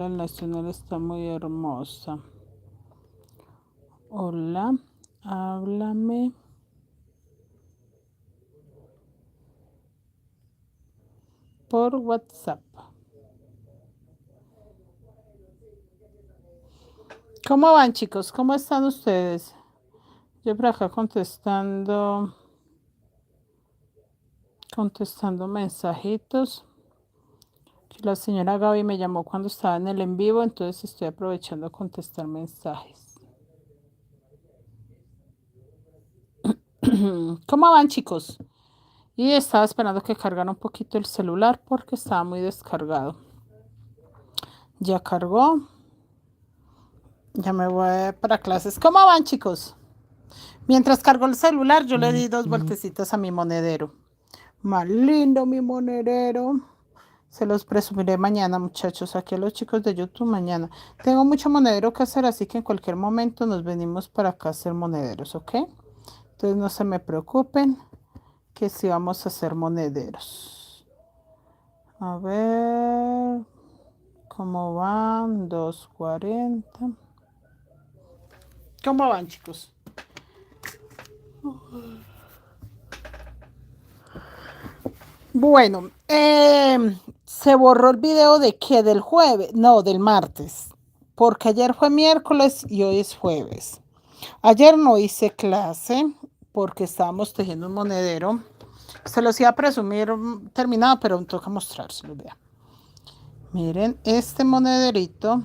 El nacional está muy hermosa. Hola, háblame. Por WhatsApp. ¿Cómo van, chicos? ¿Cómo están ustedes? Yo por acá contestando mensajitos. La señora Gaby me llamó cuando estaba en el en vivo, entonces estoy aprovechando a contestar mensajes. ¿Cómo van, chicos? Y estaba esperando que cargara un poquito el celular porque estaba muy descargado. Ya cargó. Ya me voy para clases. ¿Cómo van, chicos? Mientras cargo el celular, yo le di 2 vueltecitas a mi monedero. Más lindo mi monedero. Se los presumiré mañana, muchachos. Aquí a los chicos de YouTube mañana. Tengo mucho monedero que hacer, así que en cualquier momento nos venimos para acá a hacer monederos, ¿ok? Entonces no se me preocupen que sí vamos a hacer monederos. A ver cómo van. 2:40. ¿Cómo van, chicos? Bueno, se borró el video de que del jueves, no, del martes, porque ayer fue miércoles y hoy es jueves. Ayer no hice clase porque estábamos tejiendo un monedero. Se los iba a presumir terminado, pero toca mostrárselo, vean. Miren, este monederito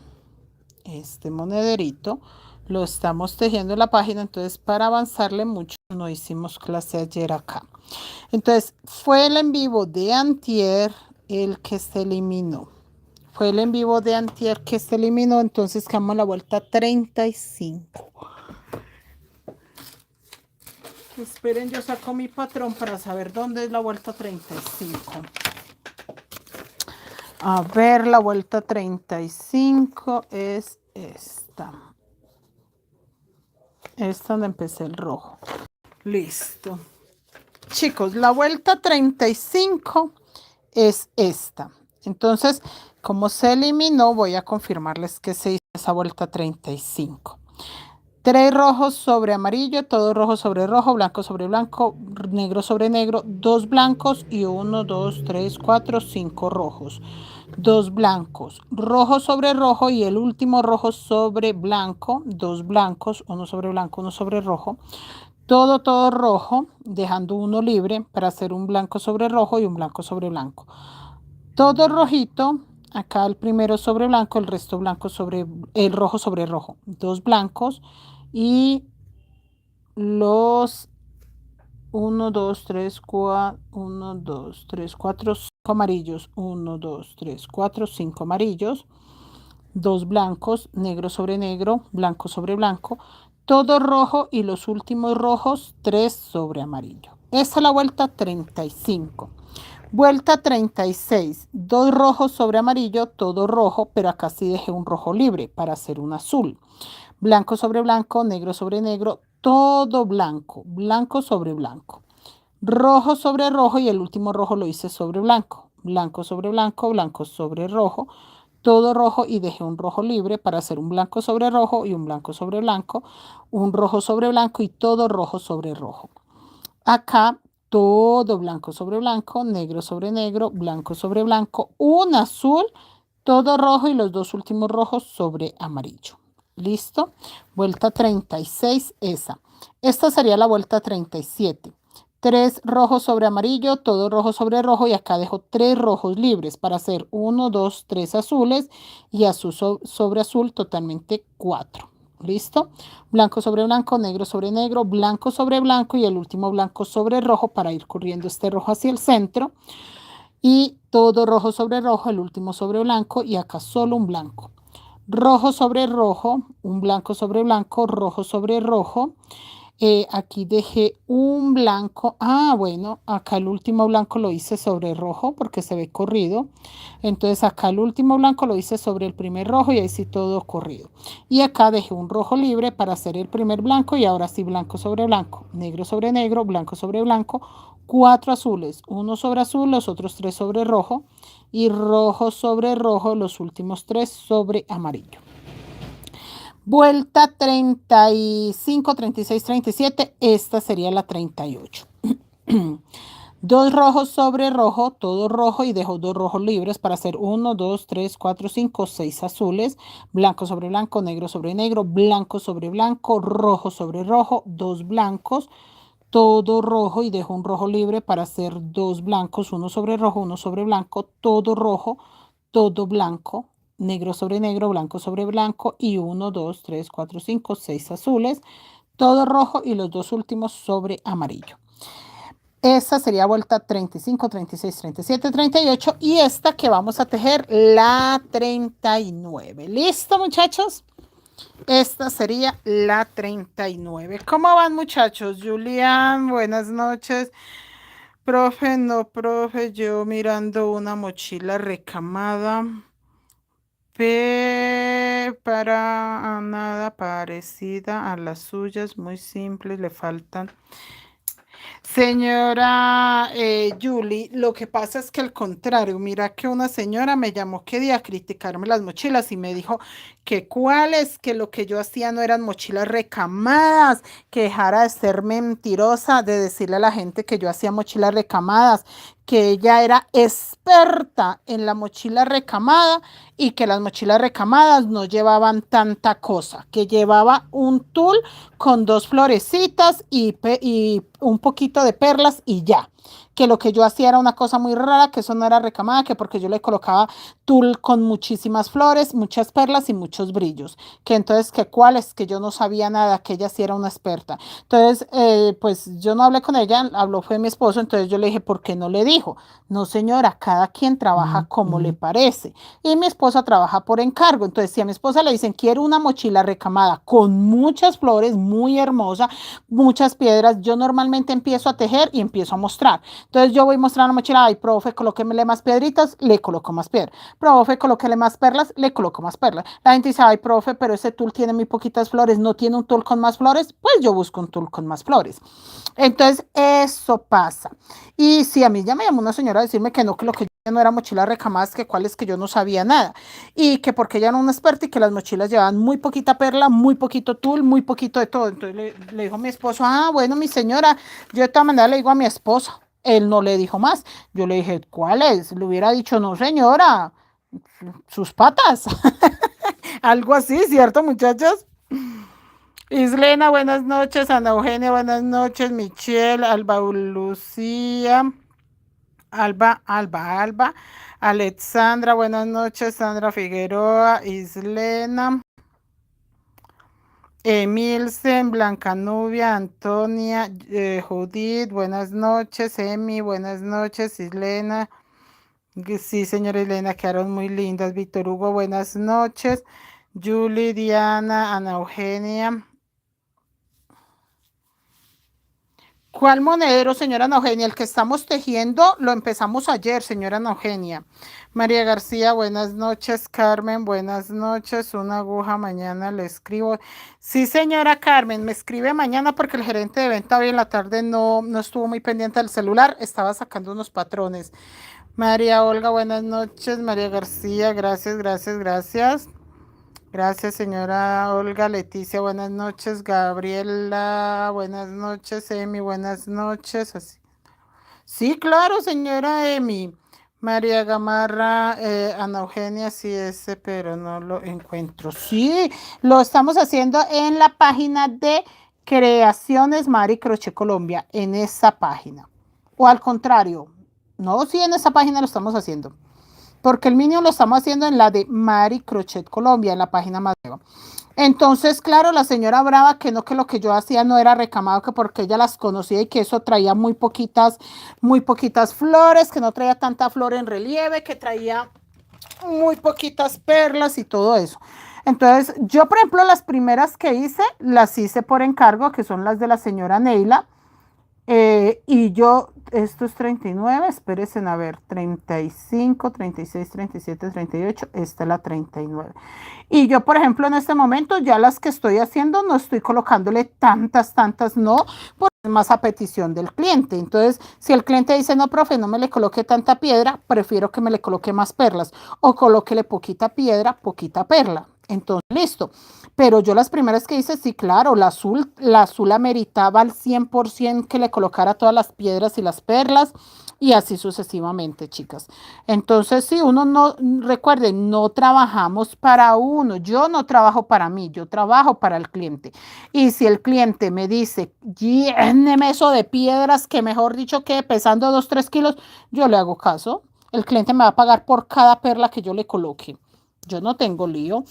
lo estamos tejiendo en la página, entonces para avanzarle mucho no hicimos clase ayer acá. Entonces fue el en vivo de antier el que se eliminó. Fue el en vivo de antier que se eliminó, entonces quedamos la vuelta 35. Esperen, yo saco mi patrón para saber dónde es la vuelta 35. A ver, la vuelta 35 es esta. Esta donde empecé el rojo. Listo. Chicos, la vuelta 35 es esta. Entonces, como se eliminó, voy a confirmarles que se hizo esa vuelta 35. 3 rojos sobre amarillo, todo rojo sobre rojo, blanco sobre blanco, negro sobre negro, 2 blancos y 1, 2, 3, 4, 5 rojos. 2 blancos, rojo sobre rojo y el último rojo sobre blanco, 2 blancos, uno sobre blanco, uno sobre rojo. Todo rojo, dejando uno libre para hacer un blanco sobre rojo y un blanco sobre blanco. Todo rojito, acá el primero sobre blanco, el resto blanco sobre el rojo sobre rojo. 2 blancos y los 1, 2, 3, 4, 1, 2, 3, 4, 5 amarillos. 1, 2, 3, 4, 5 amarillos. 2 blancos, negro sobre negro, blanco sobre blanco. Todo rojo y los últimos rojos 3 sobre amarillo. Esta es la vuelta 35. Vuelta 36. 2 rojos sobre amarillo, todo rojo, pero acá sí dejé un rojo libre para hacer un azul. Blanco sobre blanco, negro sobre negro, todo blanco, blanco sobre blanco. Rojo sobre rojo y el último rojo lo hice sobre blanco. Blanco sobre blanco, blanco sobre rojo, todo rojo y dejé un rojo libre para hacer un blanco sobre rojo y un blanco sobre blanco, un rojo sobre blanco y todo rojo sobre rojo. Acá todo blanco sobre blanco, negro sobre negro, blanco sobre blanco, un azul, todo rojo y los 2 últimos rojos sobre amarillo. ¿Listo? Vuelta 36 esa. Esta sería la vuelta 37. 3 rojos sobre amarillo, todo rojo sobre rojo y acá dejo 3 rojos libres para hacer 1, 2, 3 azules y azul sobre azul totalmente 4. ¿Listo? Blanco sobre blanco, negro sobre negro, blanco sobre blanco y el último blanco sobre rojo para ir corriendo este rojo hacia el centro. Y todo rojo sobre rojo, el último sobre blanco y acá solo un blanco. Rojo sobre rojo, un blanco sobre blanco, rojo sobre rojo. Aquí dejé un blanco. Bueno, acá el último blanco lo hice sobre rojo porque se ve corrido. Entonces acá el último blanco lo hice sobre el primer rojo y ahí sí todo corrido. Y acá dejé un rojo libre para hacer el primer blanco y ahora sí blanco sobre blanco, negro sobre negro, blanco sobre blanco, 4 azules, uno sobre azul, los otros 3 sobre rojo y rojo sobre rojo, los últimos 3 sobre amarillo. Vuelta 35, 36, 37, esta sería la 38. 2 rojos sobre rojo, todo rojo y dejo 2 rojos libres para hacer 1, 2, 3, 4, 5, 6 azules, blanco sobre blanco, negro sobre negro, blanco sobre blanco, rojo sobre rojo, 2 blancos, todo rojo y dejo un rojo libre para hacer 2 blancos, uno sobre rojo, uno sobre blanco, todo rojo, todo blanco, negro sobre negro, blanco sobre blanco y 1, 2, 3, 4, 5, 6 azules, todo rojo y los dos últimos sobre amarillo. Esta sería vuelta 35, 36, 37, 38 y esta que vamos a tejer la 39. ¿Listo, muchachos? Esta sería la 39. ¿Cómo van, muchachos? Julián, buenas noches. Profe, no, profe, yo mirando una mochila recamada. Para nada parecida a las suyas, muy simples, le faltan. Señora Julie, lo que pasa es que al contrario, mira que una señora me llamó que día a criticarme las mochilas y me dijo que cuáles, que lo que yo hacía no eran mochilas recamadas, que dejara de ser mentirosa, de decirle a la gente que yo hacía mochilas recamadas, que ella era experta en la mochila recamada y que las mochilas recamadas no llevaban tanta cosa, que llevaba un tul con 2 florecitas y un poquito de perlas y ya. Que lo que yo hacía era una cosa muy rara, que eso no era recamada, que porque yo le colocaba tul con muchísimas flores, muchas perlas y muchos brillos. Que entonces, que cuáles, que yo no sabía nada, que ella sí era una experta. Entonces, pues yo no hablé con ella, habló fue mi esposo, entonces yo le dije, ¿por qué no le dijo? No, señora, cada quien trabaja como le parece. Y mi esposa trabaja por encargo. Entonces, si a mi esposa le dicen, quiero una mochila recamada con muchas flores, muy hermosa, muchas piedras, yo normalmente empiezo a tejer y empiezo a mostrar. Entonces, yo voy mostrando la mochila, ay, profe, colóquemele más piedritas, le coloco más piedra. Profe, colóquele más perlas, le coloco más perlas. La gente dice, ay, profe, pero ese tul tiene muy poquitas flores, no tiene un tul con más flores, pues yo busco un tul con más flores. Entonces, eso pasa. Y si a mí ya me llamó una señora a decirme que no, que lo que yo no era mochila recamadas, que cuáles que yo no sabía nada. Y que porque ella era una experta y que las mochilas llevaban muy poquita perla, muy poquito tul, muy poquito de todo. Entonces le dijo a mi esposo, ah, bueno, mi señora, yo de todas maneras le digo a mi esposo. Él no le dijo más. Yo le dije, ¿cuál es? Le hubiera dicho, no, señora, sus patas. Algo así, ¿cierto, muchachos? Islena, buenas noches. Ana Eugenia, buenas noches. Michelle, Alba Lucía, Alba. Alexandra, buenas noches. Sandra Figueroa, Islena. Emilsen, Blanca Nubia, Antonia, Judith, buenas noches. Emi, buenas noches. Islena. Sí, señora Elena, quedaron muy lindas. Víctor Hugo, buenas noches. Julie, Diana, Ana Eugenia. ¿Cuál monedero, señora Ana Eugenia? El que estamos tejiendo lo empezamos ayer, señora Ana Eugenia. María García, buenas noches. Carmen, buenas noches. Una aguja, mañana le escribo. Sí, señora Carmen, me escribe mañana porque el gerente de venta hoy en la tarde no estuvo muy pendiente del celular, estaba sacando unos patrones. María Olga, buenas noches. María García, gracias. Gracias, señora Olga. Leticia, buenas noches. Gabriela, buenas noches. Emi, buenas noches. Así. Sí, claro, señora Emi. María Gamarra, Ana Eugenia, sí, ese, pero no lo encuentro. Sí, lo estamos haciendo en la página de Creaciones Mari Crochet Colombia, en esa página. O al contrario, no, sí, en esa página lo estamos haciendo. Porque el mínimo lo estamos haciendo en la de Mari Crochet Colombia, en la página más nueva. Entonces, claro, la señora brava que no, que lo que yo hacía no era recamado, que porque ella las conocía y que eso traía muy poquitas flores, que no traía tanta flor en relieve, que traía muy poquitas perlas y todo eso. Entonces, yo, por ejemplo, las primeras que hice, las hice por encargo, que son las de la señora Neila. Y yo, esto es 39, espérense a ver, 35, 36, 37, 38, esta es la 39. Y yo, por ejemplo, en este momento, ya las que estoy haciendo, no estoy colocándole tantas, no, más a petición del cliente. Entonces, si el cliente dice, no, profe, no me le coloque tanta piedra, prefiero que me le coloque más perlas o colóquele poquita piedra, poquita perla. Entonces, listo. Pero yo las primeras que hice, sí, claro, la azul ameritaba al 100% que le colocara todas las piedras y las perlas y así sucesivamente, chicas. Entonces, si uno no, recuerden, no trabajamos para uno, yo no trabajo para mí, yo trabajo para el cliente. Y si el cliente me dice, lléneme eso de piedras, que mejor dicho que pesando 2, 3 kilos, yo le hago caso. El cliente me va a pagar por cada perla que yo le coloque. Yo no tengo lío.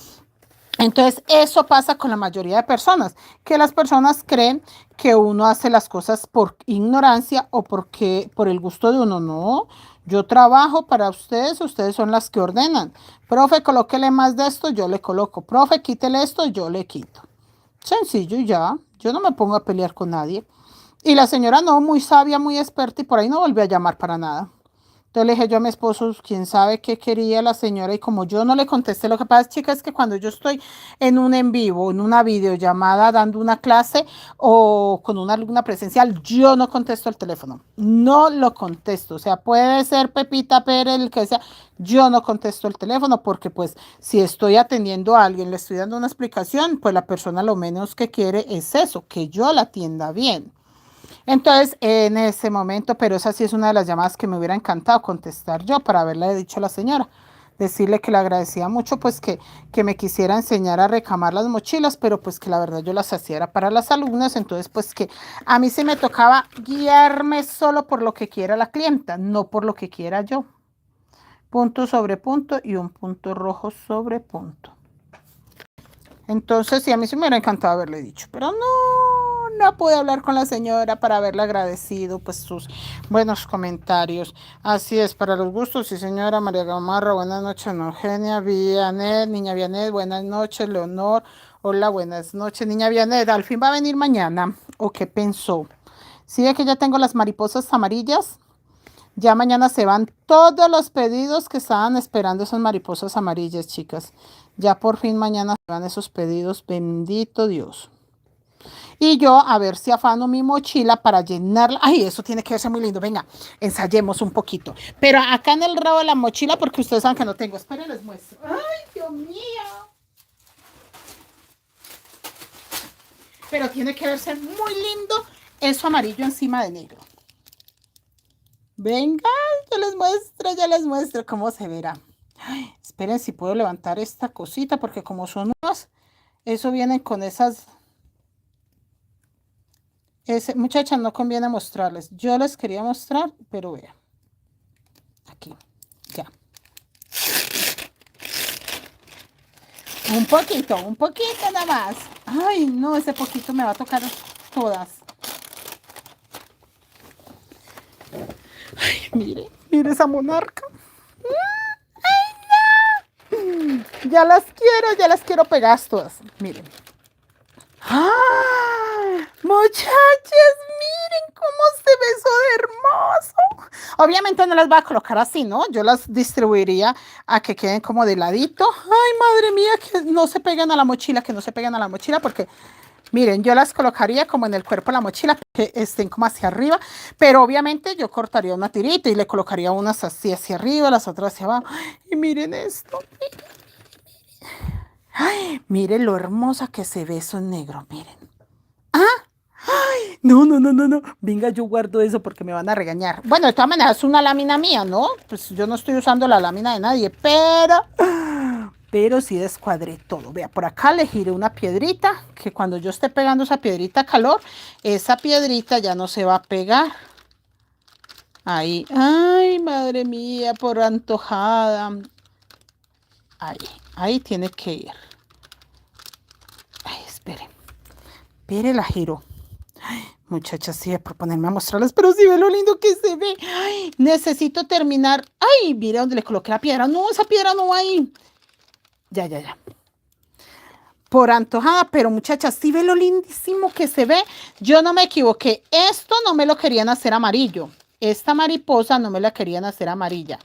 Entonces, eso pasa con la mayoría de personas, que las personas creen que uno hace las cosas por ignorancia o porque por el gusto de uno. No, yo trabajo para ustedes, ustedes son las que ordenan. Profe, colóquele más de esto, yo le coloco. Profe, quítele esto, yo le quito. Sencillo y ya, yo no me pongo a pelear con nadie. Y la señora no, muy sabia, muy experta y por ahí no volvió a llamar para nada. Entonces le dije yo a mi esposo, quién sabe qué quería la señora y como yo no le contesté, lo que pasa, chicas, es que cuando yo estoy en un en vivo, en una videollamada, dando una clase o con una alumna presencial, yo no contesto el teléfono, no lo contesto, o sea, puede ser Pepita Pérez, el que sea, yo no contesto el teléfono porque pues si estoy atendiendo a alguien, le estoy dando una explicación, pues la persona lo menos que quiere es eso, que yo la atienda bien. Entonces, en ese momento, pero esa sí es una de las llamadas que me hubiera encantado contestar yo para haberle dicho a la señora, decirle que le agradecía mucho, pues que me quisiera enseñar a recamar las mochilas, pero pues que la verdad yo las hacía era para las alumnas, entonces pues que a mí sí me tocaba guiarme solo por lo que quiera la clienta, no por lo que quiera yo. Punto sobre punto y un punto rojo sobre punto. Entonces, sí, a mí sí me hubiera encantado haberle dicho, pero no pude hablar con la señora para haberle agradecido pues sus buenos comentarios. Así es, para los gustos, sí, señora María Gamarra, buenas noches, Eugenia, Vianet, niña Vianet, buenas noches, Leonor, hola, buenas noches, niña Vianet, ¿al fin va a venir mañana? ¿O qué pensó? ¿Sí ve que ya tengo las mariposas amarillas? Ya mañana se van todos los pedidos que estaban esperando esas mariposas amarillas, chicas. Ya por fin mañana se van esos pedidos, bendito Dios. Y yo a ver si afano mi mochila para llenarla. Ay, eso tiene que verse muy lindo. Venga, ensayemos un poquito. Pero acá en el rabo de la mochila, porque ustedes saben que no tengo. Esperen, les muestro. Ay, Dios mío. Pero tiene que verse muy lindo eso amarillo encima de negro. Venga, ya les muestro cómo se verá. Ay, esperen si puedo levantar esta cosita, porque como son nuevas, eso viene con esas. Muchachas, no conviene mostrarles. Yo les quería mostrar, pero vean. Aquí, ya. Un poquito nada más. Ay, no, ese poquito me va a tocar todas. Ay, mire esa monarca. Ya las quiero pegar todas. Miren. ¡Ah! Muchachas, miren cómo se ve eso de hermoso. Obviamente no las voy a colocar así, ¿no? Yo las distribuiría a que queden como de ladito. Ay, madre mía, que no se peguen a la mochila, que no se peguen a la mochila, porque miren, yo las colocaría como en el cuerpo de la mochila, que estén como hacia arriba, pero obviamente yo cortaría una tirita y le colocaría unas así hacia arriba, las otras hacia abajo. Y miren esto. Ay, miren lo hermosa que se ve eso en negro, miren. No. Venga, yo guardo eso porque me van a regañar. Bueno, de todas maneras es una lámina mía, ¿no? Pues yo no estoy usando la lámina de nadie, pero sí descuadré todo. Vea, por acá le giré una piedrita, que cuando yo esté pegando esa piedrita a calor, esa piedrita ya no se va a pegar. Ahí. Ay, madre mía, por antojada. Ahí tiene que ir. Ay, espere, la giro. Muchachas, sí, por ponerme a mostrarles, pero sí ve lo lindo que se ve. Ay, necesito terminar. Ay, mire dónde le coloqué la piedra. No, esa piedra no va ahí. Ya. Por antojada, pero muchachas, sí ve lo lindísimo que se ve. Yo no me equivoqué. Esto no me lo querían hacer amarillo. Esta mariposa no me la querían hacer amarilla.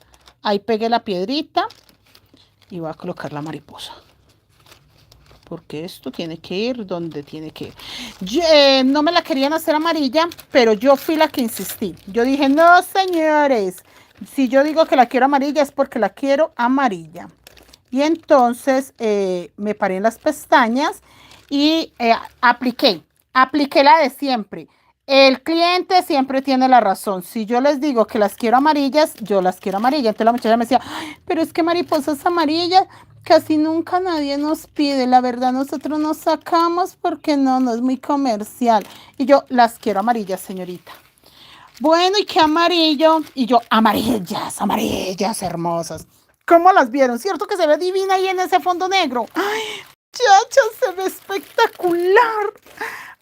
Ahí pegué la piedrita y voy a colocar la mariposa. porque esto tiene que ir donde tiene que ir. No me la querían hacer amarilla, pero yo fui la que insistí. Yo dije, no, señores, si yo digo que la quiero amarilla es porque la quiero amarilla. Y entonces me paré en las pestañas y apliqué la de siempre. El cliente siempre tiene la razón. Si yo les digo que las quiero amarillas, yo las quiero amarillas. Entonces la muchacha me decía, pero es que mariposas amarillas casi nunca nadie nos pide. La verdad, nosotros nos sacamos porque no es muy comercial. Y yo las quiero amarillas, señorita. Bueno, ¿y qué amarillo? Y yo, amarillas, amarillas, hermosas. ¿Cómo las vieron? ¿Cierto que se ve divina ahí en ese fondo negro? ¡Ay, muchacha, se ve espectacular!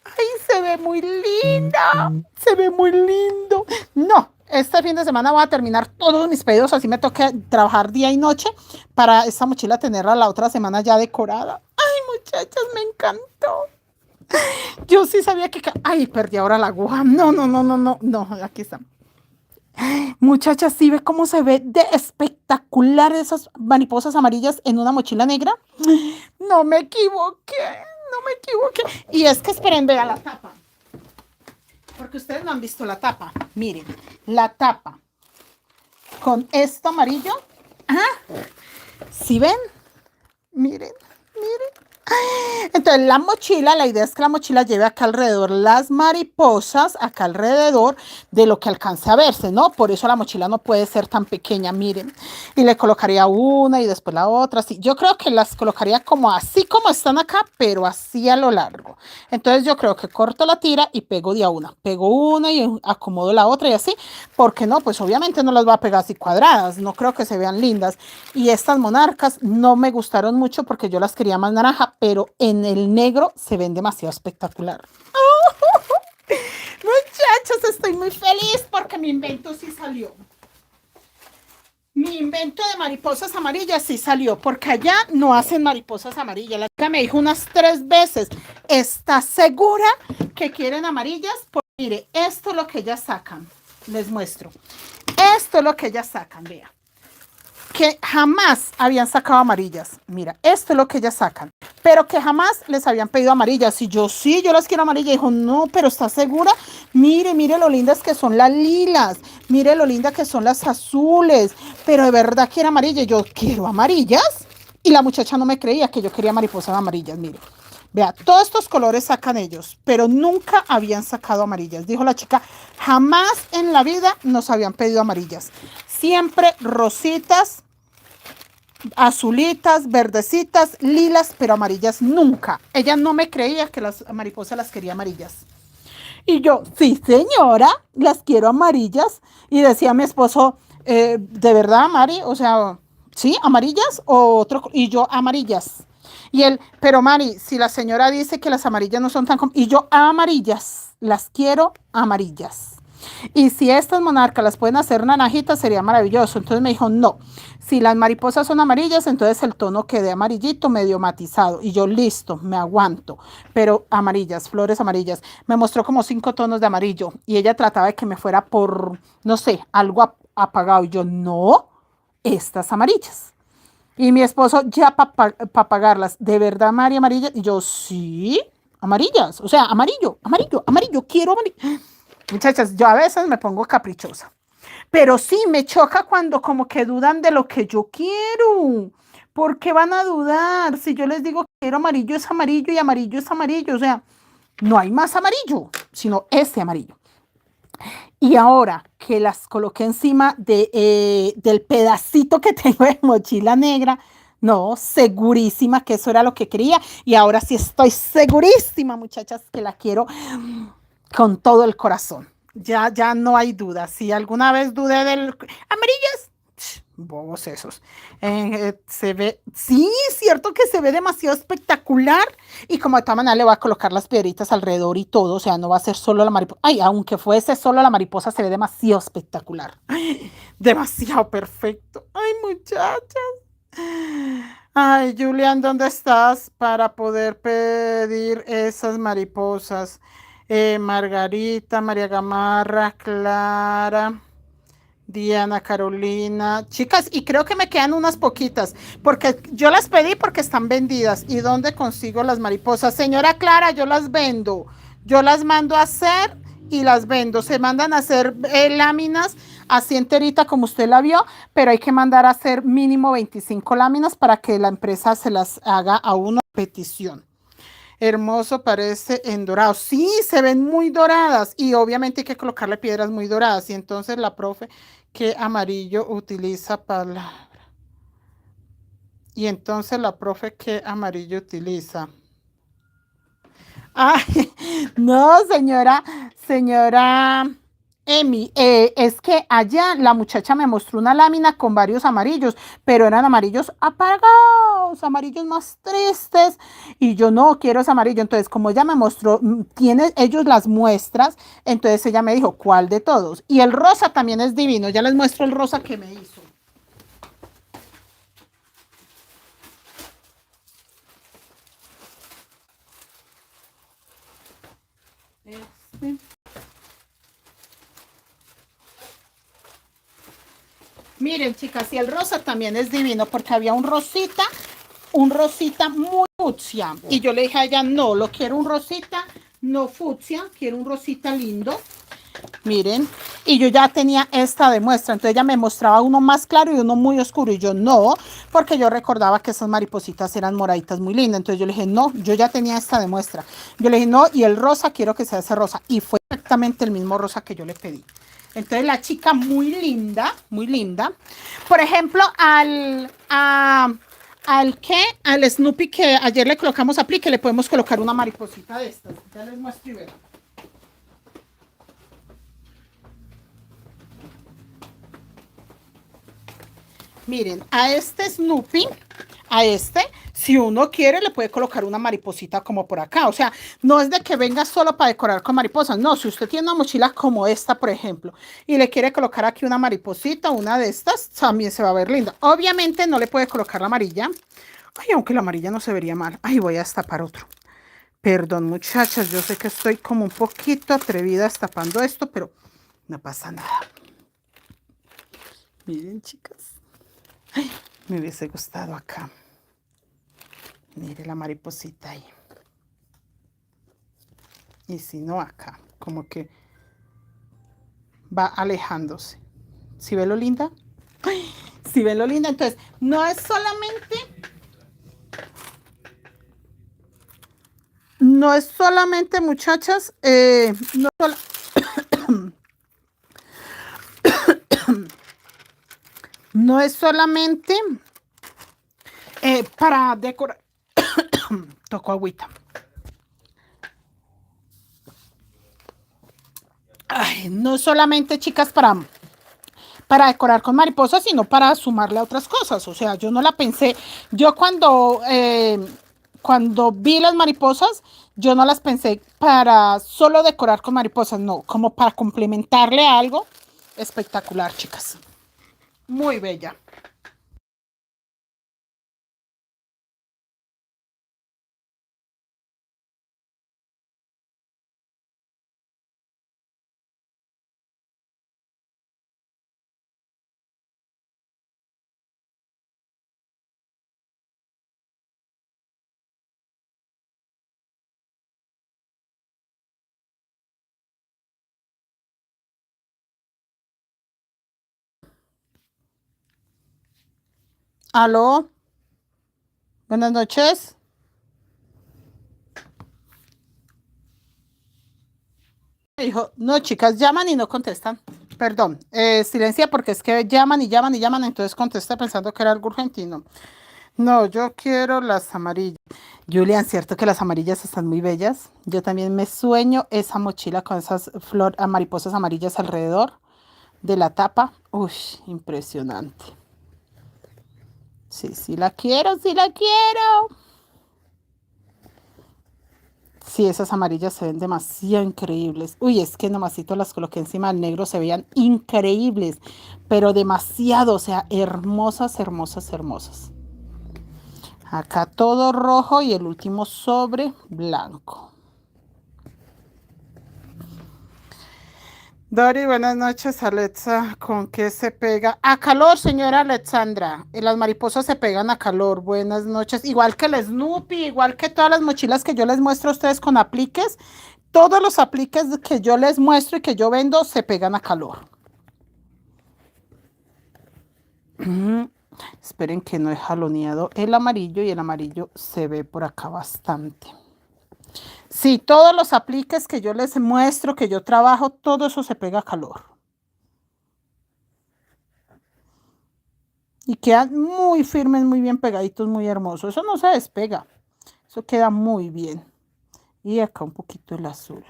¡Ay, se ve muy linda! Se ve muy lindo. No, este fin de semana voy a terminar todos mis pedidos, así me toca trabajar día y noche para esta mochila tenerla la otra semana ya decorada. ¡Ay, muchachas, me encantó! Yo sí sabía que... Ay, perdí ahora la aguja. No, aquí está. Muchachas, ¿sí ve cómo se ve de espectacular esas mariposas amarillas en una mochila negra? No me equivoqué, no me equivoqué. Y es que esperen, vean la tapa. Porque ustedes no han visto la tapa. Miren, la tapa con esto amarillo. ¿Ah? ¿Sí ven? Miren, miren. Entonces la mochila, la idea es que la mochila lleve acá alrededor las mariposas, acá alrededor de lo que alcance a verse, ¿no? Por eso la mochila no puede ser tan pequeña, miren. Y le colocaría una y después la otra, así. Yo creo que las colocaría como así como están acá, pero así a lo largo. Entonces yo creo que corto la tira y pego de a una. Pego una y acomodo la otra y así. Porque no, pues obviamente no las voy a pegar así cuadradas, no creo que se vean lindas. Y estas monarcas no me gustaron mucho porque yo las quería más naranja, pero en el negro se ven demasiado espectacular. Muchachos, estoy muy feliz porque mi invento sí salió. Mi invento de mariposas amarillas sí salió, porque allá no hacen mariposas amarillas. La chica me dijo unas 3 veces, ¿estás segura que quieren amarillas? Pues mire, esto es lo que ellas sacan. Les muestro. Esto es lo que ellas sacan, vea. Que jamás habían sacado amarillas. Mira, esto es lo que ellas sacan. Pero que jamás les habían pedido amarillas. Y yo, sí, yo las quiero amarillas. Dijo, no, pero ¿estás segura? Mire, mire lo lindas que son las lilas. Mire lo lindas que son las azules. Pero de verdad quiero amarillas. Yo, ¿quiero amarillas? Y la muchacha no me creía que yo quería mariposas amarillas. Mire, vea, todos estos colores sacan ellos. Pero nunca habían sacado amarillas. Dijo la chica, jamás en la vida nos habían pedido amarillas. Siempre rositas, azulitas, verdecitas, lilas, pero amarillas nunca. Ella no me creía que las mariposas las quería amarillas. Y yo, sí, señora, las quiero amarillas. Y decía mi esposo, ¿de verdad, Mari? O sea, ¿sí? ¿Amarillas o otro? Y yo, amarillas. Y él, pero Mari, si la señora dice que las amarillas no son tan... Y yo, amarillas, las quiero amarillas. Y si estas monarcas las pueden hacer naranjitas, sería maravilloso. Entonces me dijo, no, si las mariposas son amarillas, entonces el tono quede amarillito, medio matizado. Y yo, listo, me aguanto. Pero amarillas, flores amarillas. Me mostró como 5 tonos de amarillo. Y ella trataba de que me fuera por, no sé, algo apagado. Y yo, no, estas amarillas. Y mi esposo, ya para pagarlas, ¿de verdad, María, amarillas? Y yo, sí, amarillas. O sea, amarillo, amarillo, amarillo, quiero amarillo. Muchachas, yo a veces me pongo caprichosa, pero sí me choca cuando como que dudan de lo que yo quiero. ¿Por qué van a dudar? Si yo les digo que quiero amarillo es amarillo y amarillo es amarillo, o sea, no hay más amarillo, sino ese amarillo. Y ahora que las coloqué encima del pedacito que tengo de mochila negra, no, segurísima que eso era lo que quería. Y ahora sí estoy segurísima, muchachas, que la quiero con todo el corazón. Ya no hay duda. Si alguna vez dudé del amarillas, bobos esos. Se ve, sí, cierto que se ve demasiado espectacular. Y como de todas maneras le voy a colocar las piedritas alrededor y todo, o sea, no va a ser solo la mariposa. Ay, aunque fuese solo la mariposa, se ve demasiado espectacular. Ay, demasiado perfecto. Ay, muchachas. Ay, Julián, ¿dónde estás para poder pedir esas mariposas? Margarita, María Gamarra, Clara, Diana, Carolina, chicas, y creo que me quedan unas poquitas, porque yo las pedí porque están vendidas. ¿Y dónde consigo las mariposas? Señora Clara, yo las vendo. Yo las mando a hacer y las vendo. Se mandan a hacer láminas así enterita como usted la vio, pero hay que mandar a hacer mínimo 25 láminas para que la empresa se las haga a una petición. Hermoso parece en dorado. Sí, se ven muy doradas y obviamente hay que colocarle piedras muy doradas. Y entonces la profe, ¿qué amarillo utiliza para? Y entonces la profe, ¿qué amarillo utiliza? Ay, no, señora Emi, es que allá la muchacha me mostró una lámina con varios amarillos, pero eran amarillos apagados, amarillos más tristes, y yo no quiero ese amarillo. Entonces, como ella me mostró, tiene ellos las muestras, entonces ella me dijo, ¿cuál de todos? Y el rosa también es divino, ya les muestro el rosa que me hizo. Este. Miren, chicas, y el rosa también es divino porque había un rosita muy fucsia. Y yo le dije a ella, no, lo quiero un rosita, no fucsia, quiero un rosita lindo. Miren, y yo ya tenía esta de muestra, entonces ella me mostraba uno más claro y uno muy oscuro, y yo no, porque yo recordaba que esas maripositas eran moraditas muy lindas, entonces yo le dije, no, yo ya tenía esta de muestra. Yo le dije, no, y el rosa quiero que sea ese rosa, y fue exactamente el mismo rosa que yo le pedí. Entonces la chica muy linda, muy linda. Por ejemplo, al Snoopy que ayer le colocamos aplique, le podemos colocar una mariposita de estas. Ya les muestro y verán. Miren, a este Snoopy, a este, si uno quiere, le puede colocar una mariposita como por acá. O sea, no es de que venga solo para decorar con mariposas. No, si usted tiene una mochila como esta, por ejemplo, y le quiere colocar aquí una mariposita, una de estas, también se va a ver linda. Obviamente no le puede colocar la amarilla. Ay, aunque la amarilla no se vería mal. Ay, voy a destapar otro. Perdón, muchachas, yo sé que estoy como un poquito atrevida destapando esto, pero no pasa nada. Miren, chicas. Ay, me hubiese gustado acá. Mire la mariposita ahí. Y si no, acá. Como que va alejándose. ¿Sí ve lo linda? Ay, ¿sí ve lo linda? Entonces, no es solamente... No es solamente, muchachas, no, no es solamente para decorar. Toco agüita. Ay, no solamente, chicas, para decorar con mariposas, sino para sumarle a otras cosas. O sea, yo no la pensé. Yo cuando vi las mariposas, yo no las pensé para solo decorar con mariposas, no, como para complementarle algo espectacular, chicas. Muy bella. Aló, buenas noches. Me dijo, no, chicas, llaman y no contestan. Perdón, silencia porque es que llaman y llaman y llaman, entonces contesté pensando que era algo urgente y no. No, yo quiero las amarillas. Julian, ¿cierto que las amarillas están muy bellas? Yo también me sueño esa mochila con esas mariposas amarillas alrededor de la tapa. Uy, impresionante. Sí, sí la quiero, sí la quiero. Sí, esas amarillas se ven demasiado increíbles. Uy, es que nomasito las coloqué encima del negro, se veían increíbles, pero demasiado, o sea, hermosas, hermosas, hermosas. Acá todo rojo y el último sobre blanco. Dori, buenas noches, Alexa. ¿Con qué se pega? A calor, señora Alexandra. Las mariposas se pegan a calor. Buenas noches. Igual que el Snoopy, igual que todas las mochilas que yo les muestro a ustedes con apliques. Todos los apliques que yo les muestro y que yo vendo se pegan a calor. Esperen que no he jaloneado el amarillo y el amarillo se ve por acá bastante. Sí, todos los apliques que yo les muestro, que yo trabajo, todo eso se pega a calor. Y quedan muy firmes, muy bien pegaditos, muy hermosos. Eso no se despega. Eso queda muy bien. Y acá un poquito el azul.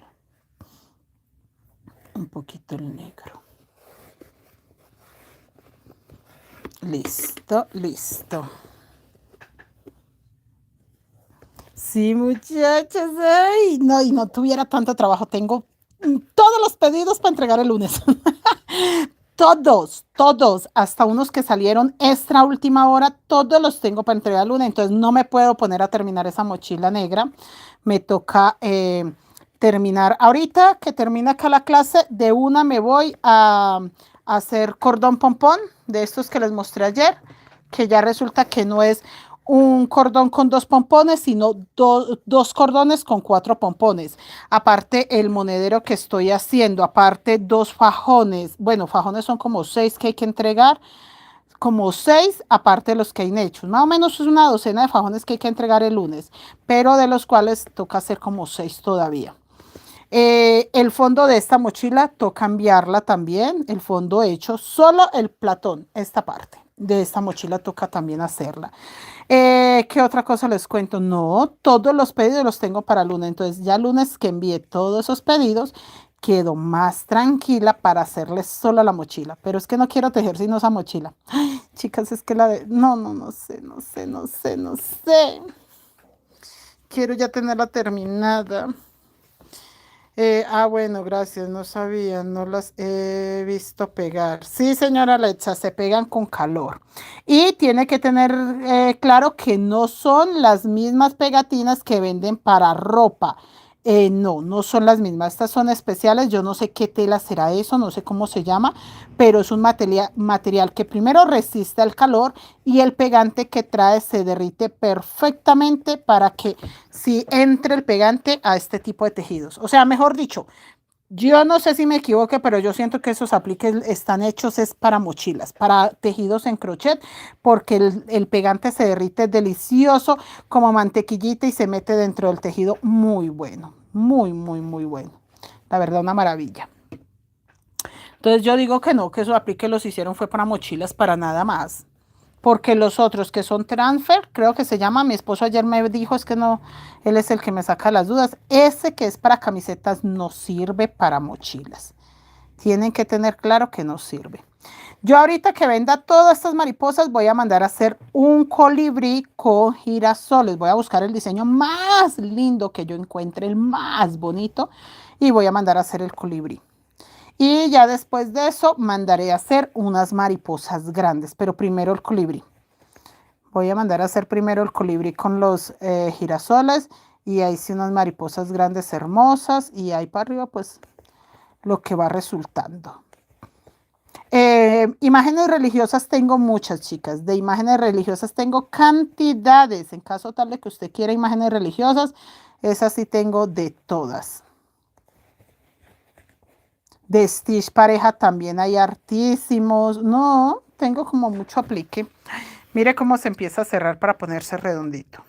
Un poquito el negro. Listo, listo. Sí, muchachos. Ay, no, y no tuviera tanto trabajo. Tengo todos los pedidos para entregar el lunes. Todos, hasta unos que salieron extra última hora, todos los tengo para entregar el lunes. Entonces no me puedo poner a terminar esa mochila negra. Me toca terminar. Ahorita que termina acá la clase, de una me voy a hacer cordón pompón, de estos que les mostré ayer, que ya resulta que no es un cordón con 2 pompones, sino dos cordones con 4 pompones. Aparte el monedero que estoy haciendo, aparte 2 fajones. Bueno, fajones son como 6 que hay que entregar, como 6 aparte de los que hay hechos. Más o menos es una docena de fajones que hay que entregar el lunes, pero de los cuales toca hacer como 6 todavía. El fondo de esta mochila toca cambiarla también, el fondo hecho, solo el platón, esta parte de esta mochila toca también hacerla. ¿Qué otra cosa les cuento? No, todos los pedidos los tengo para lunes, entonces ya lunes que envié todos esos pedidos, quedo más tranquila para hacerles solo la mochila, pero es que no quiero tejer sino esa mochila. Ay, chicas, es que la de... No, no sé. Quiero ya tenerla terminada. Bueno, gracias, no sabía, no las he visto pegar. Sí, señora Alexa, se pegan con calor. Y tiene que tener claro que no son las mismas pegatinas que venden para ropa. No son las mismas. Estas son especiales. Yo no sé qué tela será eso, no sé cómo se llama, pero es un material que primero resiste al calor y el pegante que trae se derrite perfectamente para que si entre el pegante a este tipo de tejidos. O sea, mejor dicho, yo no sé si me equivoqué, pero yo siento que esos apliques están hechos es para mochilas, para tejidos en crochet, porque el pegante se derrite delicioso como mantequillita y se mete dentro del tejido muy bueno, muy bueno. La verdad, una maravilla. Entonces yo digo que no, que esos apliques los hicieron fue para mochilas, para nada más. Porque los otros que son transfer, creo que se llama, mi esposo ayer me dijo, es que no, él es el que me saca las dudas, ese que es para camisetas no sirve para mochilas. Tienen que tener claro que no sirve. Yo ahorita que venda todas estas mariposas voy a mandar a hacer un colibrí con girasoles. Voy a buscar el diseño más lindo que yo encuentre, el más bonito, y voy a mandar a hacer el colibrí. Y ya después de eso mandaré a hacer unas mariposas grandes, pero primero el colibrí. Voy a mandar a hacer primero el colibrí con los girasoles y ahí sí unas mariposas grandes hermosas y ahí para arriba pues lo que va resultando. Imágenes religiosas tengo muchas, chicas. De imágenes religiosas tengo cantidades. En caso tal de que usted quiera imágenes religiosas, esas sí tengo de todas. De Stitch pareja también hay hartísimos. No, tengo como mucho aplique. Mire cómo se empieza a cerrar para ponerse redondito.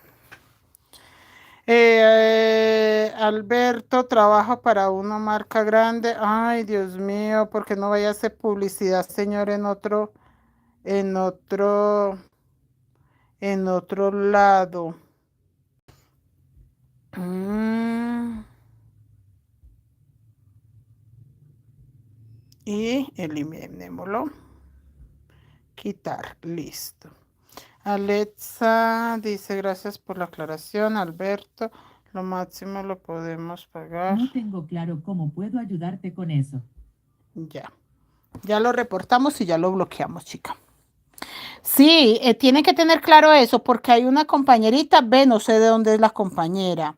Alberto, trabaja para una marca grande. Ay, Dios mío, porque no vaya a hacer publicidad, señor, en otro, en otro lado. Y eliminémoslo. Quitar, listo. Alexa dice gracias por la aclaración, Alberto. Lo máximo lo podemos pagar. No tengo claro cómo puedo ayudarte con eso. Ya lo reportamos y ya lo bloqueamos, chica. Sí, tiene que tener claro eso porque hay una compañerita, ve, no sé de dónde es la compañera.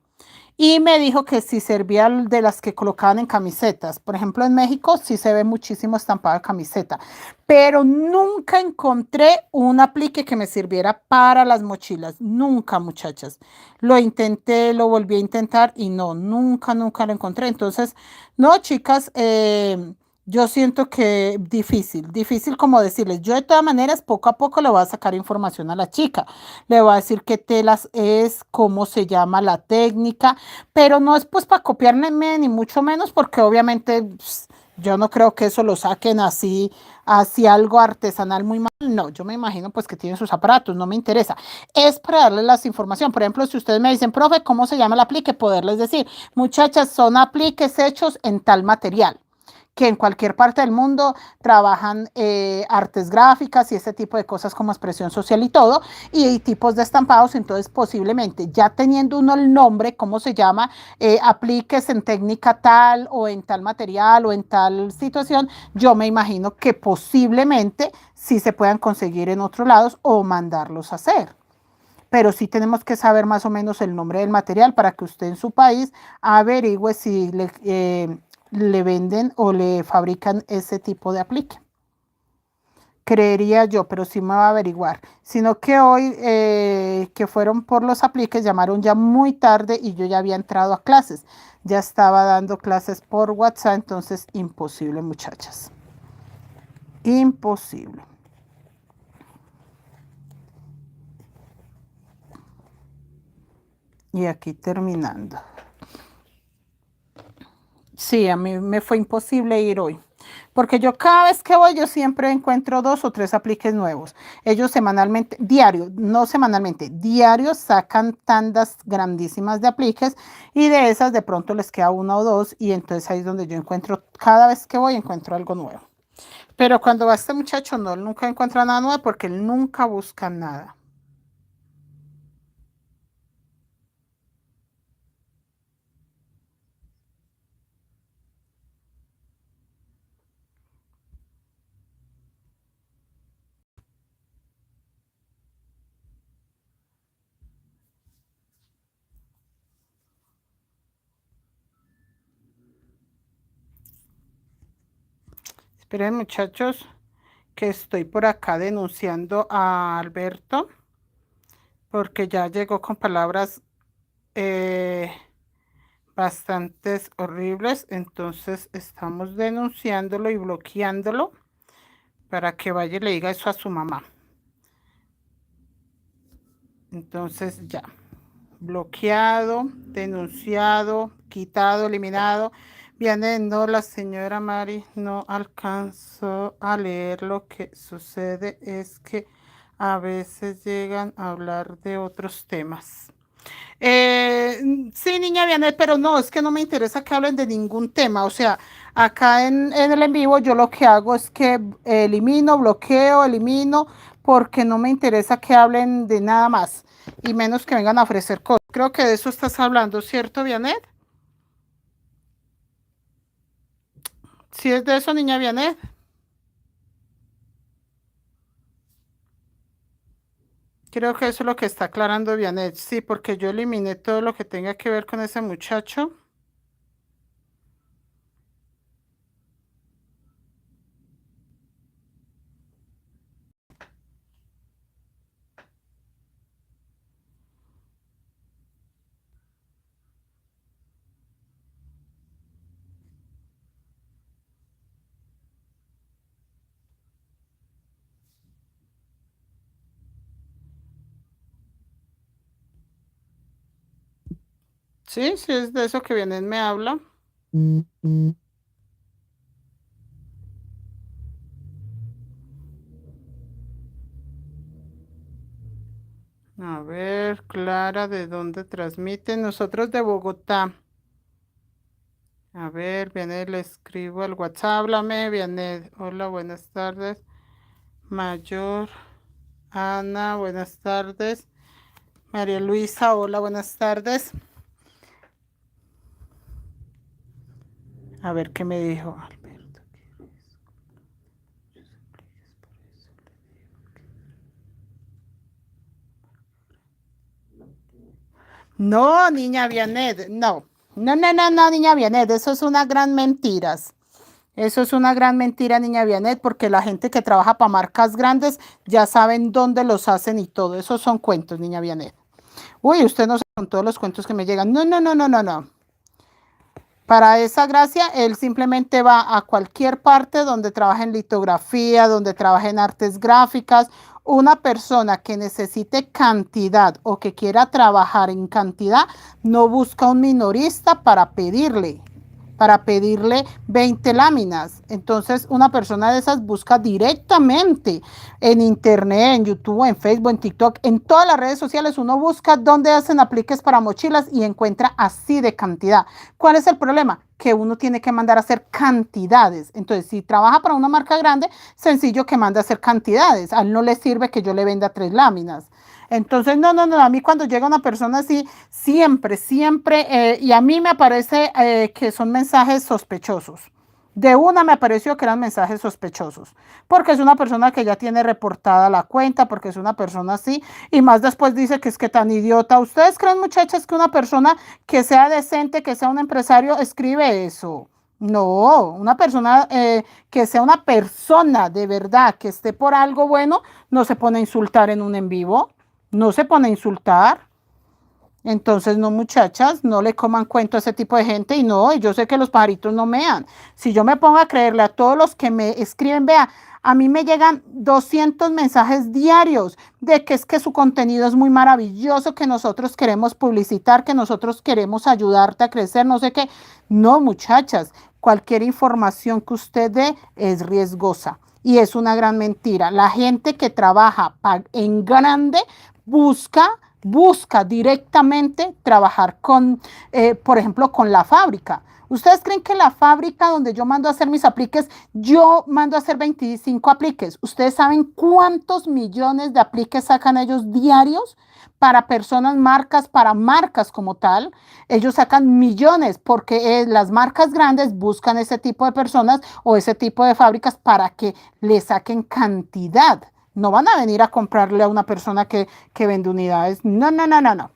y me dijo que si servía de las que colocaban en camisetas. Por ejemplo, en México sí se ve muchísimo estampado de camiseta, pero nunca encontré un aplique que me sirviera para las mochilas. Nunca, muchachas. Lo intenté, lo volví a intentar y no, nunca lo encontré. Entonces, no, chicas, yo siento que difícil como decirles. Yo de todas maneras, poco a poco le voy a sacar información a la chica. Le voy a decir qué telas es, cómo se llama la técnica, pero no es pues para copiarme ni mucho menos, porque obviamente yo no creo que eso lo saquen así algo artesanal muy mal. No, yo me imagino pues que tienen sus aparatos, no me interesa. Es para darles las información. Por ejemplo, si ustedes me dicen, profe, ¿cómo se llama el aplique? Poderles decir, muchachas, son apliques hechos en tal material que en cualquier parte del mundo trabajan artes gráficas y este tipo de cosas como expresión social y todo, y tipos de estampados. Entonces, posiblemente ya teniendo uno el nombre, cómo se llama, apliques en técnica tal o en tal material o en tal situación, yo me imagino que posiblemente sí se puedan conseguir en otros lados o mandarlos a hacer. Pero sí tenemos que saber más o menos el nombre del material para que usted en su país averigüe si le venden o le fabrican ese tipo de aplique. Creería yo, pero sí me va a averiguar. Sino que hoy que fueron por los apliques, llamaron ya muy tarde y yo ya había entrado a clases. Ya estaba dando clases por WhatsApp, entonces imposible, muchachas. Imposible. Y aquí terminando. Sí, a mí me fue imposible ir hoy, porque yo cada vez que voy, yo siempre encuentro 2 o 3 apliques nuevos. Ellos semanalmente, diario, no semanalmente, diario sacan tandas grandísimas de apliques y de esas de pronto les queda 1 o 2 y entonces ahí es donde yo encuentro, cada vez que voy encuentro algo nuevo. Pero cuando va este muchacho, no, él nunca encuentra nada nuevo porque él nunca busca nada. Esperen, muchachos, que estoy por acá denunciando a Alberto porque ya llegó con palabras eh, bastantes horribles, entonces estamos denunciándolo y bloqueándolo para que vaya y le diga eso a su mamá. Entonces ya, bloqueado, denunciado, quitado, eliminado. Viene, no, la señora Mari no alcanzó a leer. Lo que sucede es que a veces llegan a hablar de otros temas. Sí, niña Vianey, pero no, es que no me interesa que hablen de ningún tema. O sea, acá en el en vivo yo lo que hago es que elimino, bloqueo, elimino, porque no me interesa que hablen de nada más, y menos que vengan a ofrecer cosas. Creo que de eso estás hablando, ¿cierto, Vianey? Sí es de eso, niña Vianey. Creo que eso es lo que está aclarando Vianey. Sí, porque yo eliminé todo lo que tenga que ver con ese muchacho. Sí, sí es de eso que Vianey me habla. A ver, Clara, ¿de dónde transmiten? Nosotros de Bogotá. A ver, viene, le escribo al WhatsApp, háblame, viene, hola, buenas tardes. Mayor, Ana, buenas tardes. María Luisa, hola, buenas tardes. A ver qué me dijo Alberto. No, niña Vianet, no. No, no, no, no, niña Vianet, eso es una gran mentira. Eso es una gran mentira, niña Vianet, porque la gente que trabaja para marcas grandes ya saben dónde los hacen y todo. Esos son cuentos, niña Vianet. Uy, usted no sabe con todos los cuentos que me llegan. No, no, no, no, no, no. Para esa gracia, él simplemente va a cualquier parte donde trabaje en litografía, donde trabaje en artes gráficas. Una persona que necesite cantidad o que quiera trabajar en cantidad, no busca un minorista para pedirle 20 láminas. Entonces, una persona de esas busca directamente en internet, en YouTube, en Facebook, en TikTok, en todas las redes sociales. Uno busca dónde hacen apliques para mochilas y encuentra así de cantidad. ¿Cuál es el problema? Que uno tiene que mandar a hacer cantidades. Entonces, si trabaja para una marca grande, sencillo que mande a hacer cantidades. A él no le sirve que yo le venda 3 láminas. Entonces, no, no, no, a mí cuando llega una persona así, siempre, y a mí me parece que son mensajes sospechosos. De una me apareció que eran mensajes sospechosos, porque es una persona que ya tiene reportada la cuenta, porque es una persona así, y más después dice que es que tan idiota. ¿Ustedes creen, muchachas, que una persona que sea decente, que sea un empresario, escribe eso? No, una persona que sea una persona de verdad, que esté por algo bueno, no se pone a insultar en un en vivo. No se pone a insultar. Entonces, no, muchachas, no le coman cuento a ese tipo de gente. Y no, yo sé que los pajaritos no mean. Si yo me pongo a creerle a todos los que me escriben, vea, a mí me llegan 200 mensajes diarios de que es que su contenido es muy maravilloso, que nosotros queremos publicitar, que nosotros queremos ayudarte a crecer, no sé qué. No, muchachas, cualquier información que usted dé es riesgosa. Y es una gran mentira. La gente que trabaja en grande busca directamente trabajar con, por ejemplo, con la fábrica. ¿Ustedes creen que la fábrica donde yo mando a hacer mis apliques, yo mando a hacer 25 apliques? ¿Ustedes saben cuántos millones de apliques sacan ellos diarios para personas, marcas, para marcas como tal? Ellos sacan millones porque las marcas grandes buscan ese tipo de personas o ese tipo de fábricas para que le saquen cantidad. No van a venir a comprarle a una persona que vende unidades. No, no, no, no, no.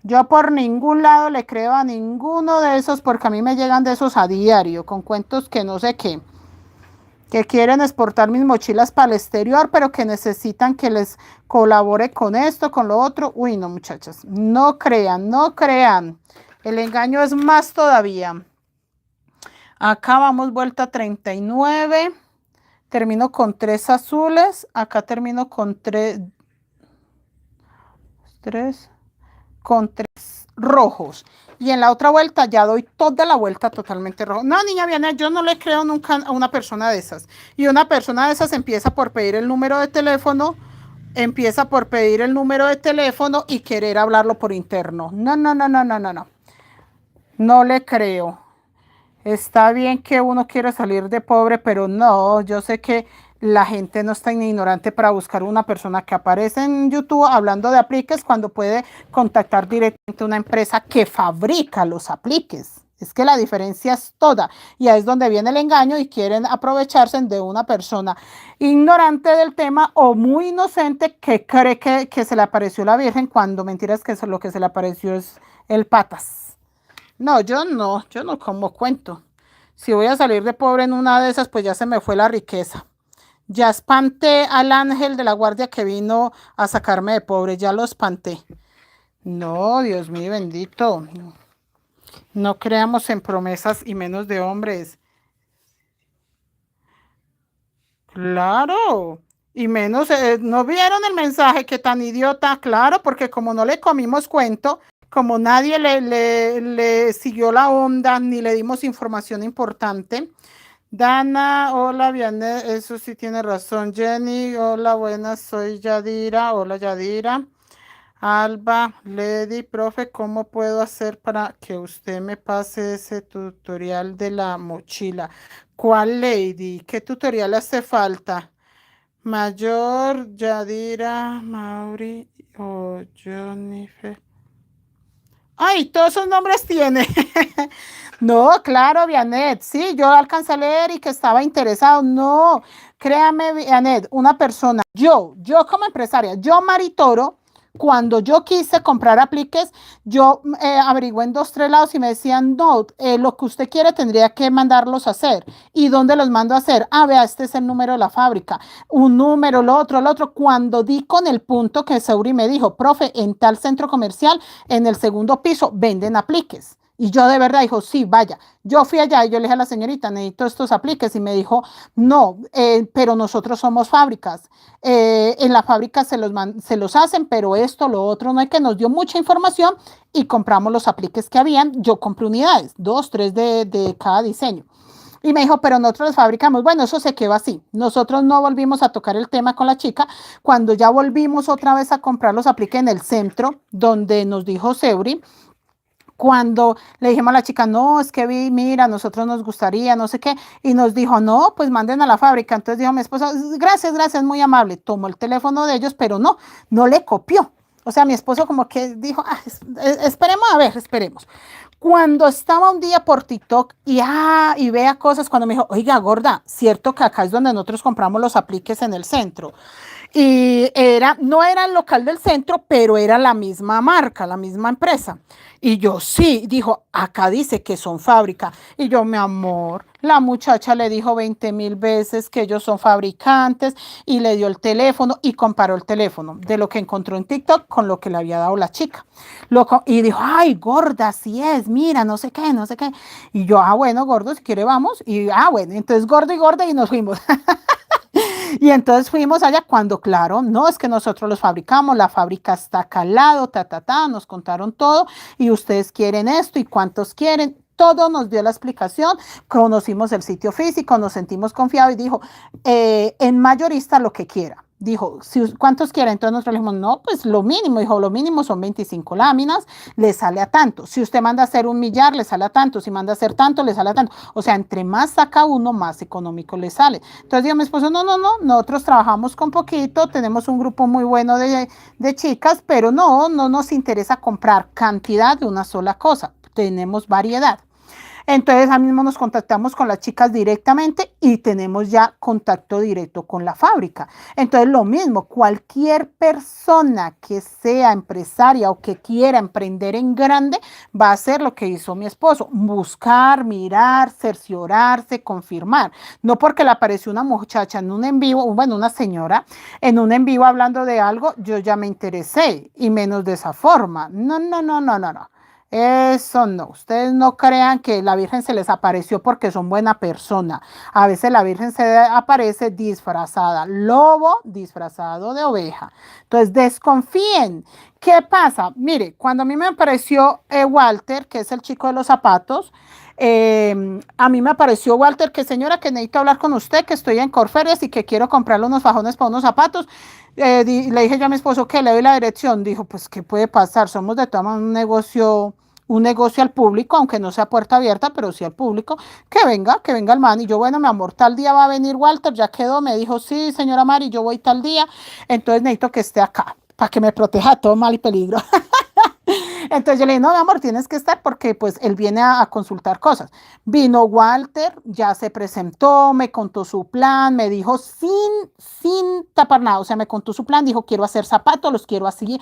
Yo por ningún lado le creo a ninguno de esos porque a mí me llegan de esos a diario con cuentos que no sé qué. Que quieren exportar mis mochilas para el exterior, pero que necesitan que les colabore con esto, con lo otro. Uy, no, muchachas. No crean, no crean. El engaño es más todavía. Acá vamos vuelta 39. Termino con 3 azules, acá termino con 3 con 3 rojos. Y en la otra vuelta ya doy toda la vuelta totalmente rojo. No, niña Viana, yo no le creo nunca a una persona de esas. Y una persona de esas empieza por pedir el número de teléfono, y querer hablarlo por interno. No, no, no, no, no, no, no. No le creo. Está bien que uno quiera salir de pobre, pero no, yo sé que la gente no está ignorante para buscar una persona que aparece en YouTube hablando de apliques cuando puede contactar directamente a una empresa que fabrica los apliques. Es que la diferencia es toda y ahí es donde viene el engaño y quieren aprovecharse de una persona ignorante del tema o muy inocente que cree que se le apareció la Virgen cuando mentiras que lo que se le apareció es el patas. No, yo no como cuento. Si voy a salir de pobre en una de esas, pues ya se me fue la riqueza. Ya espanté al ángel de la guardia que vino a sacarme de pobre, ya lo espanté. No, Dios mío bendito. No creamos en promesas y menos de hombres. Claro. Y menos, ¿no vieron el mensaje? Que tan idiota, claro, porque como no le comimos cuento, como nadie le siguió la onda, ni le dimos información importante. Dana, hola, Vianney, eso sí tiene razón. Jenny, hola, buenas, soy Yadira, hola, Yadira. Alba, Lady, profe, ¿cómo puedo hacer para que usted me pase ese tutorial de la mochila? ¿Cuál Lady? ¿Qué tutorial hace falta? Mayor, Yadira, Mauri o Jennifer. Ay, todos esos nombres tiene. No, claro, Vianet, sí, yo alcancé a leer y que estaba interesado. No, créame, Vianet, una persona, yo como empresaria, yo Maritoro, Cuando yo quise comprar apliques, yo averigué en 2, 3 lados y me decían, no, lo que usted quiere tendría que mandarlos a hacer. ¿Y dónde los mando a hacer? Ah, vea, este es el número de la fábrica. Un número, lo otro, lo otro. Cuando di con el punto que Sauri me dijo, profe, en tal centro comercial, en el segundo piso, venden apliques. Y yo de verdad dijo, sí, vaya. Yo fui allá y yo le dije a la señorita, necesito estos apliques. Y me dijo, no, pero nosotros somos fábricas. En la fábrica se los hacen, pero esto, lo otro, no hay que nos dio mucha información y compramos los apliques que habían. Yo compré unidades, 2, 3 de cada diseño. Y me dijo, pero nosotros los fabricamos. Bueno, eso se quedó así. Nosotros no volvimos a tocar el tema con la chica. Cuando ya volvimos otra vez a comprar los apliques en el centro, donde nos dijo Seuri, cuando le dijimos a la chica, no, es que mira, a nosotros nos gustaría, no sé qué, y nos dijo, no, pues manden a la fábrica. Entonces dijo mi esposa, gracias, gracias, muy amable. Tomó el teléfono de ellos, pero no le copió. O sea, mi esposo como que dijo, esperemos, a ver, esperemos. Cuando estaba un día por TikTok y vea cosas, cuando me dijo, oiga, gorda, cierto que acá es donde nosotros compramos los apliques en el centro. Y no era el local del centro, pero era la misma marca, la misma empresa. Y yo, sí, dijo, acá dice que son fábrica. Y yo, mi amor, la muchacha le dijo 20.000 veces que ellos son fabricantes y le dio el teléfono y comparó el teléfono de lo que encontró en TikTok con lo que le había dado la chica. Y dijo, ay, gorda, así es, mira, no sé qué, no sé qué. Y yo, bueno, gordo, si quiere vamos. Y, bueno, entonces gordo y gorda y nos fuimos. Y entonces fuimos allá cuando, claro, no es que nosotros los fabricamos, la fábrica está acá al lado, nos contaron todo y ustedes quieren esto y cuántos quieren. Todo nos dio la explicación, conocimos el sitio físico, nos sentimos confiados y dijo, en mayorista lo que quiera. Dijo, ¿cuántos quieren? Entonces nosotros le dijimos, no, pues lo mínimo. Dijo, lo mínimo son 25 láminas, le sale a tanto. Si usted manda a hacer 1 millar, le sale a tanto. Si manda a hacer tanto, le sale a tanto. O sea, entre más saca uno, más económico le sale. Entonces dijo mi esposo, no, nosotros trabajamos con poquito, tenemos un grupo muy bueno de chicas, pero no nos interesa comprar cantidad de una sola cosa. Tenemos variedad. Entonces, ahí mismo nos contactamos con las chicas directamente y tenemos ya contacto directo con la fábrica. Entonces, lo mismo, cualquier persona que sea empresaria o que quiera emprender en grande va a hacer lo que hizo mi esposo, buscar, mirar, cerciorarse, confirmar. No porque le apareció una muchacha en un en vivo, bueno, una señora en un en vivo hablando de algo, yo ya me interesé y menos de esa forma. No. Eso no, ustedes no crean que la Virgen se les apareció porque son buena persona. A veces la Virgen se aparece disfrazada, lobo disfrazado de oveja. Entonces desconfíen. ¿Qué pasa? Mire, cuando a mí me apareció Walter, que es el chico de los zapatos, a mí me apareció Walter, que señora, que necesito hablar con usted, que estoy en Corferias y que quiero comprarle unos fajones para unos zapatos. Le dije yo a mi esposo que le doy la dirección. Dijo, pues, ¿qué puede pasar? Somos de todas maneras un negocio al público, aunque no sea puerta abierta, pero sí al público, que venga el man. Y yo, bueno, mi amor, tal día va a venir Walter, ya quedó. Me dijo, sí, señora Mari, yo voy tal día. Entonces necesito que esté acá, para que me proteja de todo mal y peligro. Entonces yo le dije, no, mi amor, tienes que estar porque pues él viene a consultar cosas. Vino Walter, ya se presentó, me contó su plan, me dijo sin tapar nada, o sea, me contó su plan, dijo, quiero hacer zapatos, los quiero así,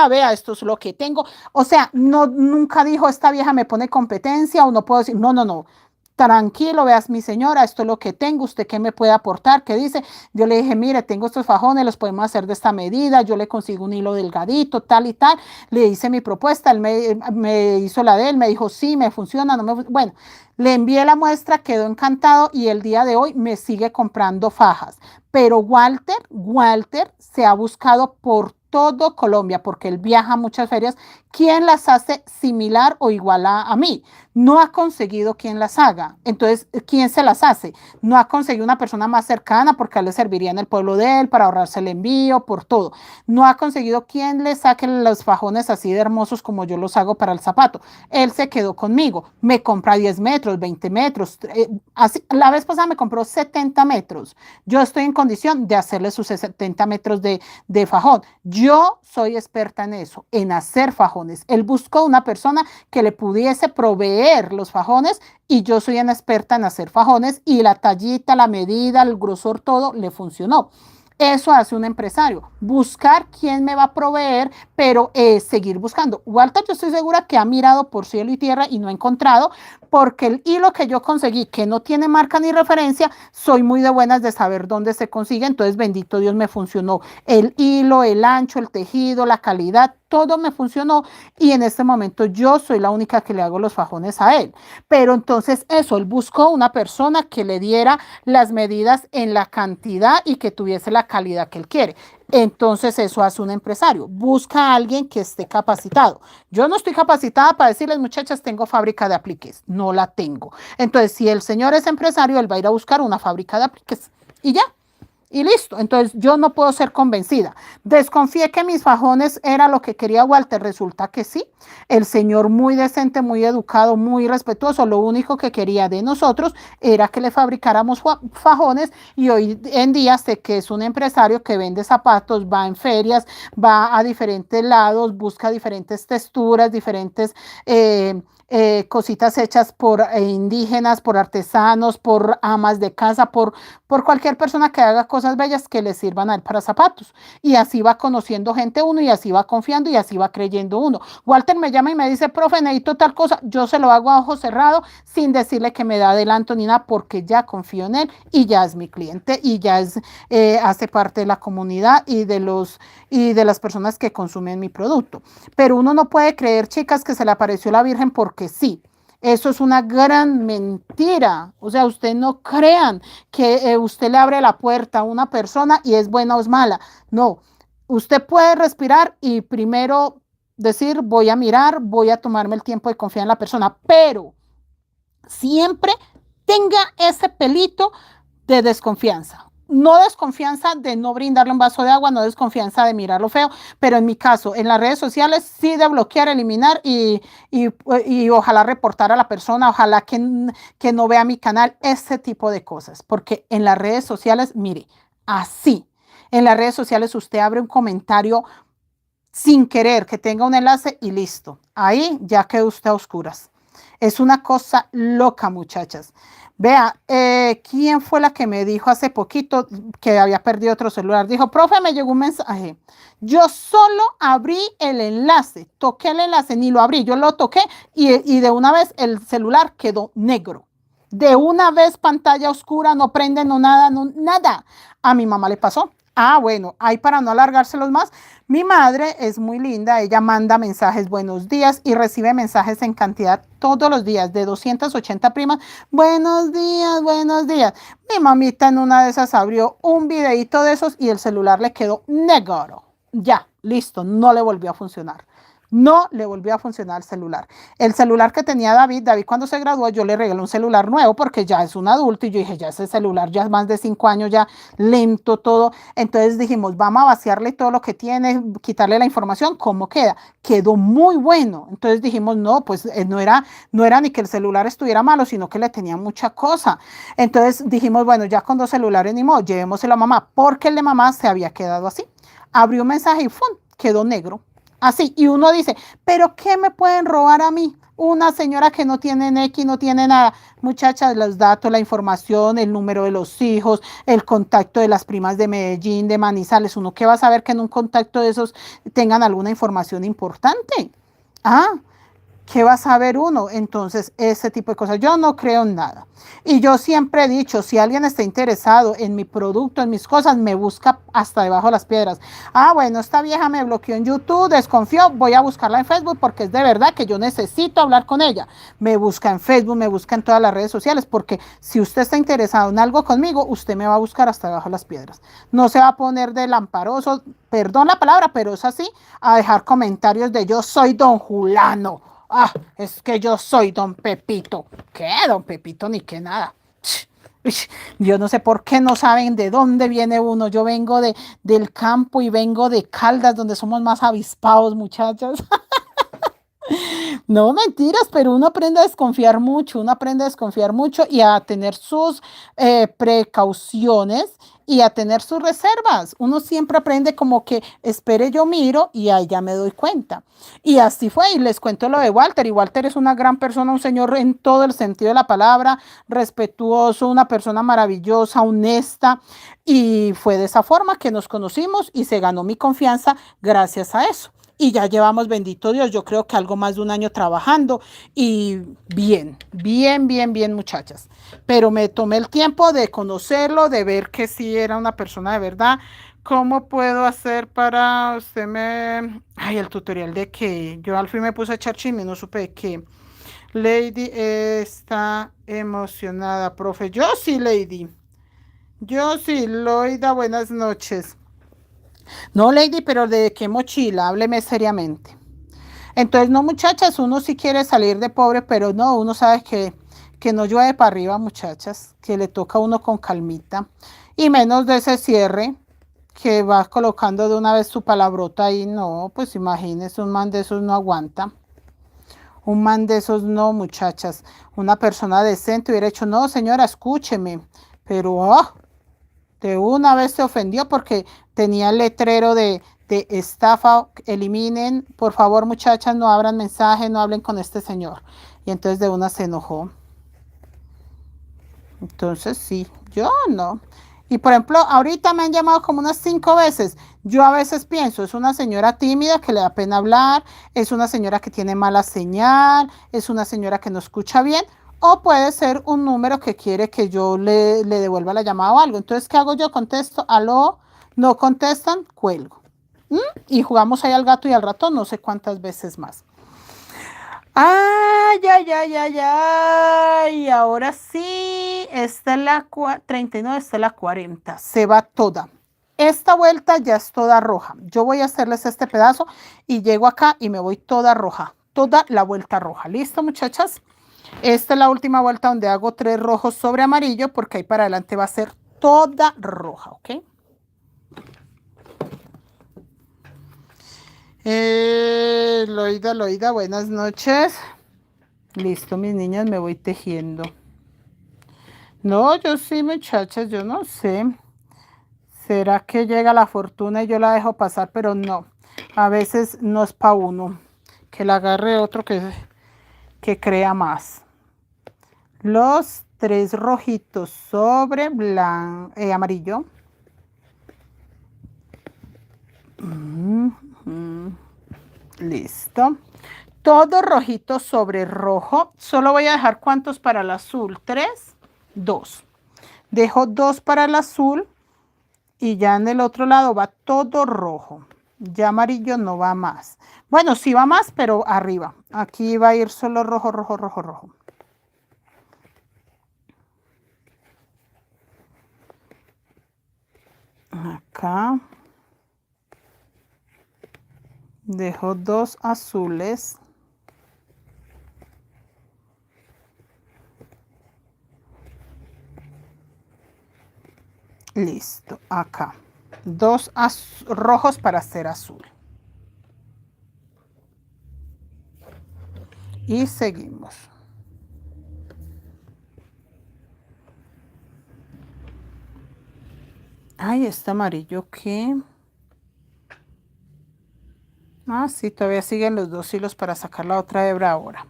vea, esto es lo que tengo. O sea, nunca dijo, esta vieja me pone competencia o no puedo decir, no. Tranquilo, veas mi señora, esto es lo que tengo, usted qué me puede aportar, qué dice. Yo le dije, mire, tengo estos fajones, los podemos hacer de esta medida, yo le consigo un hilo delgadito, tal y tal. Le hice mi propuesta, él me hizo la de él, me dijo, sí, me funciona, no me bueno, le envié la muestra, quedó encantado y el día de hoy me sigue comprando fajas. Pero Walter se ha buscado por todo Colombia, porque él viaja a muchas ferias, ¿quién las hace similar o igual a mí? No ha conseguido quien las haga. Entonces, ¿quién se las hace? No ha conseguido una persona más cercana porque a él le serviría en el pueblo de él para ahorrarse el envío, por todo. No ha conseguido quien le saque los fajones así de hermosos como yo los hago para el zapato. Él se quedó conmigo. Me compra 10 metros, 20 metros. Así, la vez pasada me compró 70 metros. Yo estoy en condición de hacerle sus 70 metros de fajón. Yo soy experta en eso, en hacer fajones. Él buscó una persona que le pudiese proveer los fajones y yo soy una experta en hacer fajones y la tallita, la medida, el grosor, todo le funcionó. Eso hace un empresario, buscar quién me va a proveer, pero seguir buscando. Walter, yo estoy segura que ha mirado por cielo y tierra y no ha encontrado, porque el hilo que yo conseguí, que no tiene marca ni referencia, soy muy de buenas de saber dónde se consigue, entonces bendito Dios me funcionó. El hilo, el ancho, el tejido, la calidad, todo me funcionó y en este momento yo soy la única que le hago los fajones a él. Pero entonces eso, él buscó una persona que le diera las medidas en la cantidad y que tuviese la calidad que él quiere. Entonces eso hace un empresario, busca a alguien que esté capacitado. Yo no estoy capacitada para decirles, muchachas, tengo fábrica de apliques, no la tengo. Entonces, si el señor es empresario, él va a ir a buscar una fábrica de apliques y ya. Y listo, entonces yo no puedo ser convencida. Desconfié que mis fajones era lo que quería Walter, resulta que sí. El señor muy decente, muy educado, muy respetuoso, lo único que quería de nosotros era que le fabricáramos fajones y hoy en día sé que es un empresario que vende zapatos, va en ferias, va a diferentes lados, busca diferentes texturas, diferentes cositas hechas por indígenas, por artesanos, por amas de casa, por cualquier persona que haga cosas bellas que le sirvan a él para zapatos. Y así va conociendo gente uno y así va confiando y así va creyendo uno. Walter me llama y me dice, profe, necesito tal cosa. Yo se lo hago a ojo cerrado sin decirle que me da adelanto ni nada porque ya confío en él y ya es mi cliente y ya es, hace parte de la comunidad y de las personas que consumen mi producto. Pero uno no puede creer, chicas, que se le apareció la Virgen porque sí. Eso es una gran mentira. O sea, usted no crean que usted le abre la puerta a una persona y es buena o es mala. No, usted puede respirar y primero decir, voy a mirar, voy a tomarme el tiempo de confiar en la persona, pero siempre tenga ese pelito de desconfianza. No desconfianza de no brindarle un vaso de agua, no desconfianza de mirarlo feo, pero en mi caso, en las redes sociales, sí de bloquear, eliminar y ojalá reportar a la persona, ojalá que no vea mi canal, ese tipo de cosas, porque en las redes sociales, mire, así, en las redes sociales usted abre un comentario sin querer que tenga un enlace y listo, ahí ya quedó usted a oscuras. Es una cosa loca, muchachas. Vea, ¿quién fue la que me dijo hace poquito que había perdido otro celular? Dijo, profe, me llegó un mensaje. Yo solo abrí el enlace, toqué el enlace, ni lo abrí, yo lo toqué y de una vez el celular quedó negro. De una vez pantalla oscura, no prende, no nada, no, nada. A mi mamá le pasó. Ah, bueno, ahí para no alargárselos más, mi madre es muy linda, ella manda mensajes buenos días y recibe mensajes en cantidad todos los días de 280 primas. Buenos días, buenos días. Mi mamita en una de esas abrió un videito de esos y el celular le quedó negro. Ya, listo, no le volvió a funcionar. No le volvió a funcionar el celular. El celular que tenía David cuando se graduó, yo le regalé un celular nuevo porque ya es un adulto y yo dije, ya ese celular ya es más de 5 años, ya lento todo. Entonces dijimos, vamos a vaciarle todo lo que tiene, quitarle la información, ¿cómo queda? Quedó muy bueno. Entonces dijimos, no, pues no era ni que el celular estuviera malo, sino que le tenía mucha cosa. Entonces dijimos, bueno, ya con 2 celulares ni modo, llevémoselo a mamá, porque el de mamá se había quedado así. Abrió un mensaje y ¡fum! Quedó negro. Así, y uno dice, ¿pero qué me pueden robar a mí? Una señora que no tiene X, no tiene nada. Muchachas, los datos, la información, el número de los hijos, el contacto de las primas de Medellín, de Manizales. ¿Uno qué va a saber que en un contacto de esos tengan alguna información importante? Ah, ¿qué va a saber uno? Entonces, ese tipo de cosas. Yo no creo en nada. Y yo siempre he dicho, si alguien está interesado en mi producto, en mis cosas, me busca hasta debajo de las piedras. Ah, bueno, esta vieja me bloqueó en YouTube, desconfió, voy a buscarla en Facebook porque es de verdad que yo necesito hablar con ella. Me busca en Facebook, me busca en todas las redes sociales, porque si usted está interesado en algo conmigo, usted me va a buscar hasta debajo de las piedras. No se va a poner de lamparoso, perdón la palabra, pero es así, a dejar comentarios de yo soy don Julano. Ah, es que yo soy don Pepito. ¿Qué? Don Pepito ni qué nada. Yo no sé por qué no saben de dónde viene uno. Yo vengo del campo y vengo de Caldas, donde somos más avispados, muchachas. No, mentiras, pero uno aprende a desconfiar mucho, uno aprende a desconfiar mucho y a tener sus precauciones y a tener sus reservas. Uno siempre aprende como que espere, yo miro y ahí ya me doy cuenta. Y así fue, y les cuento lo de Walter. Y Walter es una gran persona, un señor en todo el sentido de la palabra, respetuoso, una persona maravillosa, honesta. Y fue de esa forma que nos conocimos y se ganó mi confianza gracias a eso. Y ya llevamos, bendito Dios, yo creo que algo más de un año trabajando y bien, bien, bien, bien, muchachas. Pero me tomé el tiempo de conocerlo, de ver que sí era una persona de verdad. ¿Cómo puedo hacer para usted me... Ay, el tutorial de que yo al fin me puse a echar chisme, no supe de qué. Lady está emocionada, profe. Yo sí, Lady. Yo sí, Loida, buenas noches. No, Lady, pero ¿de qué mochila? Hábleme seriamente. Entonces, no, muchachas, uno sí quiere salir de pobre, pero no, uno sabe que no llueve para arriba, muchachas, que le toca a uno con calmita. Y menos de ese cierre que va colocando de una vez su palabrota ahí. No, pues imagínese, un man de esos no aguanta. Un man de esos no, muchachas. Una persona decente hubiera hecho, no, señora, escúcheme. Pero, de una vez se ofendió porque tenía el letrero de estafa, eliminen, por favor muchachas, no abran mensaje, no hablen con este señor. Y entonces de una se enojó. Entonces sí, yo no. Y por ejemplo, ahorita me han llamado como unas 5 veces. Yo a veces pienso, es una señora tímida que le da pena hablar, es una señora que tiene mala señal, es una señora que no escucha bien, o puede ser un número que quiere que yo le devuelva la llamada o algo. Entonces, ¿qué hago yo? Contesto, aló, no contestan, cuelgo. Y jugamos ahí al gato y al ratón, no sé cuántas veces más. Ay, ay, ay, ay, ay. Ahora sí, esta es la 39, esta es la 40. Se va toda. Esta vuelta ya es toda roja. Yo voy a hacerles este pedazo y llego acá y me voy toda roja. Toda la vuelta roja. ¿Listo, muchachas? Esta es la última vuelta donde hago 3 rojos sobre amarillo porque ahí para adelante va a ser toda roja, ¿ok? Loida, Loida, buenas noches. Listo, mis niñas, me voy tejiendo. No, yo sí, muchachas, yo no sé. ¿Será que llega la fortuna y yo la dejo pasar? Pero no, a veces no es para uno. Que la agarre otro que crea más. Los 3 rojitos sobre amarillo. Listo. Todo rojito sobre rojo. Solo voy a dejar ¿cuántos para el azul? 3, 2. Dejo 2 para el azul y ya en el otro lado va todo rojo. Ya amarillo no va más. Bueno, sí va más, pero arriba. Aquí va a ir solo rojo, rojo, rojo, rojo. Acá. Dejo 2 azules. Listo, acá. 2 rojos para hacer azul. Y seguimos. Ay, este amarillo que... Ah, sí, todavía siguen los 2 hilos para sacar la otra hebra ahora.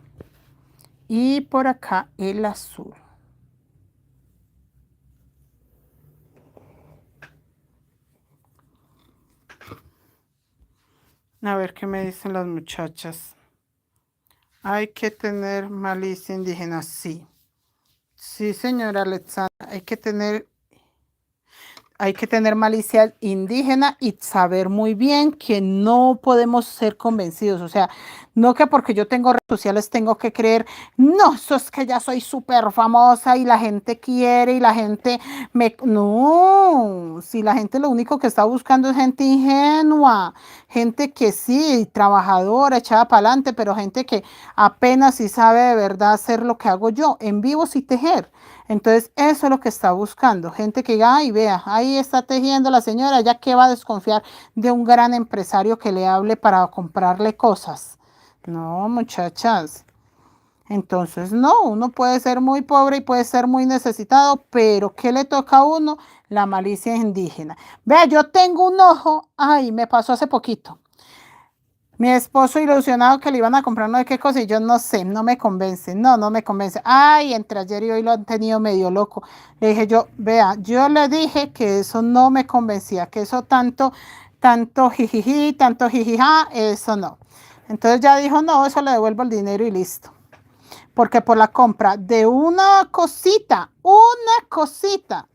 Y por acá el azul. A ver qué me dicen las muchachas. Hay que tener malicia indígena, sí. Sí, señora Alexandra, hay que tener malicia indígena y saber muy bien que no podemos ser convencidos. O sea, no que porque yo tengo redes sociales tengo que creer, no, eso es que ya soy súper famosa y la gente quiere y la gente me... No, si la gente lo único que está buscando es gente ingenua, gente que sí, trabajadora, echada para adelante, pero gente que apenas sí sabe de verdad hacer lo que hago yo, en vivo y tejer. Entonces, eso es lo que está buscando. Gente que diga, ay, vea, ahí está tejiendo la señora, ya que va a desconfiar de un gran empresario que le hable para comprarle cosas. No, muchachas. Entonces, no, uno puede ser muy pobre y puede ser muy necesitado, pero ¿qué le toca a uno? La malicia indígena. Vea, yo tengo un ojo, ay, me pasó hace poquito. Mi esposo ilusionado que le iban a comprar no sé qué cosa y yo no sé, no me convence, no me convence. Ay, entre ayer y hoy lo han tenido medio loco. Le dije yo, vea, yo le dije que eso no me convencía, que eso tanto jijiji, tanto jijija, eso no. Entonces ya dijo, no, eso le devuelvo el dinero y listo. Porque por la compra de una cosita,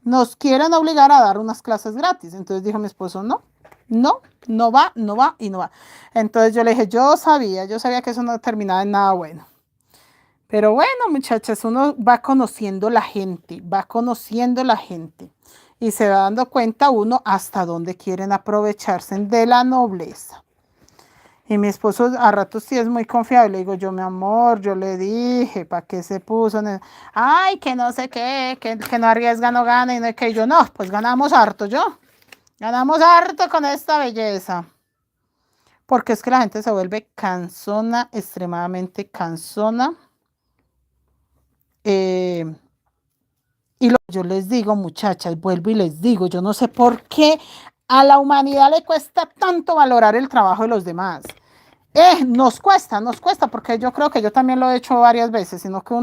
nos quieren obligar a dar unas clases gratis. Entonces dijo mi esposo, no va, no va y no va. Entonces yo le dije, yo sabía que eso no terminaba en nada bueno. Pero bueno, muchachas, uno va conociendo la gente y se va dando cuenta uno hasta dónde quieren aprovecharse de la nobleza. Y mi esposo a ratos sí es muy confiable. Le digo yo, mi amor, yo le dije, ¿para qué se puso? Ay, que no sé qué, que no arriesga, no gana. Y no es que yo, no, pues ganamos harto yo. Ganamos harto con esta belleza. Porque es que la gente se vuelve cansona, extremadamente cansona. Yo les digo, muchachas, vuelvo y les digo, yo no sé por qué a la humanidad le cuesta tanto valorar el trabajo de los demás. Nos cuesta, porque yo creo que yo también lo he hecho varias veces, sino que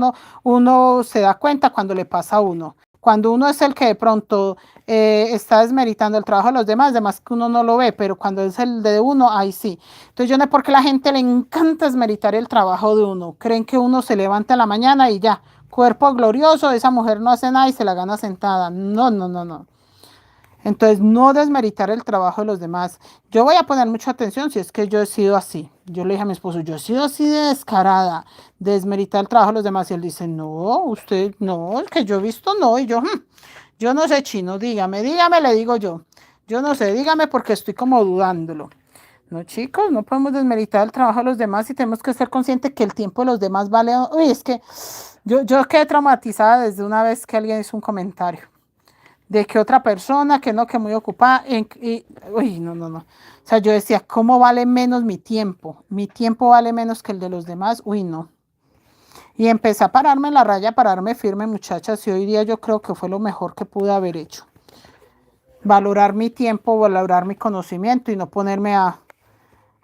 uno se da cuenta cuando le pasa a uno. Cuando uno es el que de pronto está desmeritando el trabajo de los demás que uno no lo ve, pero cuando es el de uno, ahí sí. Entonces yo no sé por qué a la gente le encanta desmeritar el trabajo de uno. Creen que uno se levanta en la mañana y ya, cuerpo glorioso, esa mujer no hace nada y se la gana sentada. No. Entonces, no desmeritar el trabajo de los demás. Yo voy a poner mucha atención si es que yo he sido así. Yo le dije a mi esposo, yo he sido así de descarada, desmeritar el trabajo de los demás. Y él dice, no, usted no, el que yo he visto no. Y yo no sé chino, dígame, le digo yo. Yo no sé, dígame porque estoy como dudándolo. No, chicos, no podemos desmeritar el trabajo de los demás y tenemos que ser conscientes que el tiempo de los demás vale. Uy, es que yo quedé traumatizada desde una vez que alguien hizo un comentario de que otra persona, que no, que muy ocupada, uy, no. O sea, yo decía, ¿cómo vale menos mi tiempo? Mi tiempo vale menos que el de los demás, uy, no. Y empecé a pararme en la raya, a pararme firme, muchachas, y hoy día yo creo que fue lo mejor que pude haber hecho. Valorar mi tiempo, valorar mi conocimiento y no ponerme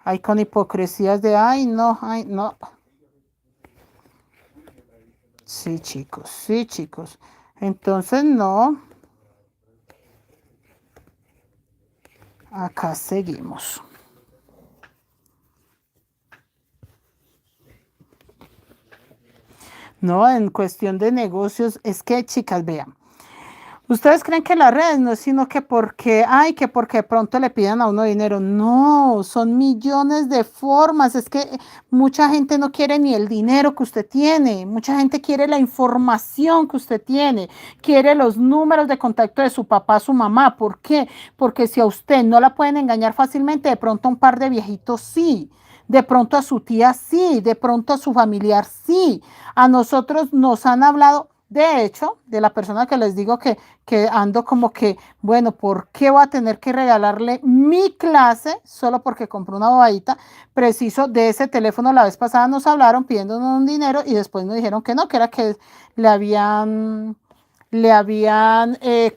ahí con hipocresías de, ay, no. Sí, chicos. Entonces, no. Acá seguimos. No, en cuestión de negocios, es que, chicas, vean, ustedes creen que las redes no es sino que que porque de pronto le pidan a uno dinero. No, son millones de formas. Es que mucha gente no quiere ni el dinero que usted tiene. Mucha gente quiere la información que usted tiene. Quiere los números de contacto de su papá, su mamá. ¿Por qué? Porque si a usted no la pueden engañar fácilmente, de pronto a un par de viejitos sí. De pronto a su tía sí, de pronto a su familiar sí. A nosotros nos han hablado, de hecho, de la persona que les digo que ando como que, bueno, ¿por qué voy a tener que regalarle mi clase solo porque compré una bobadita? Preciso de ese teléfono la vez pasada nos hablaron pidiéndonos un dinero y después nos dijeron que no, que era que le habían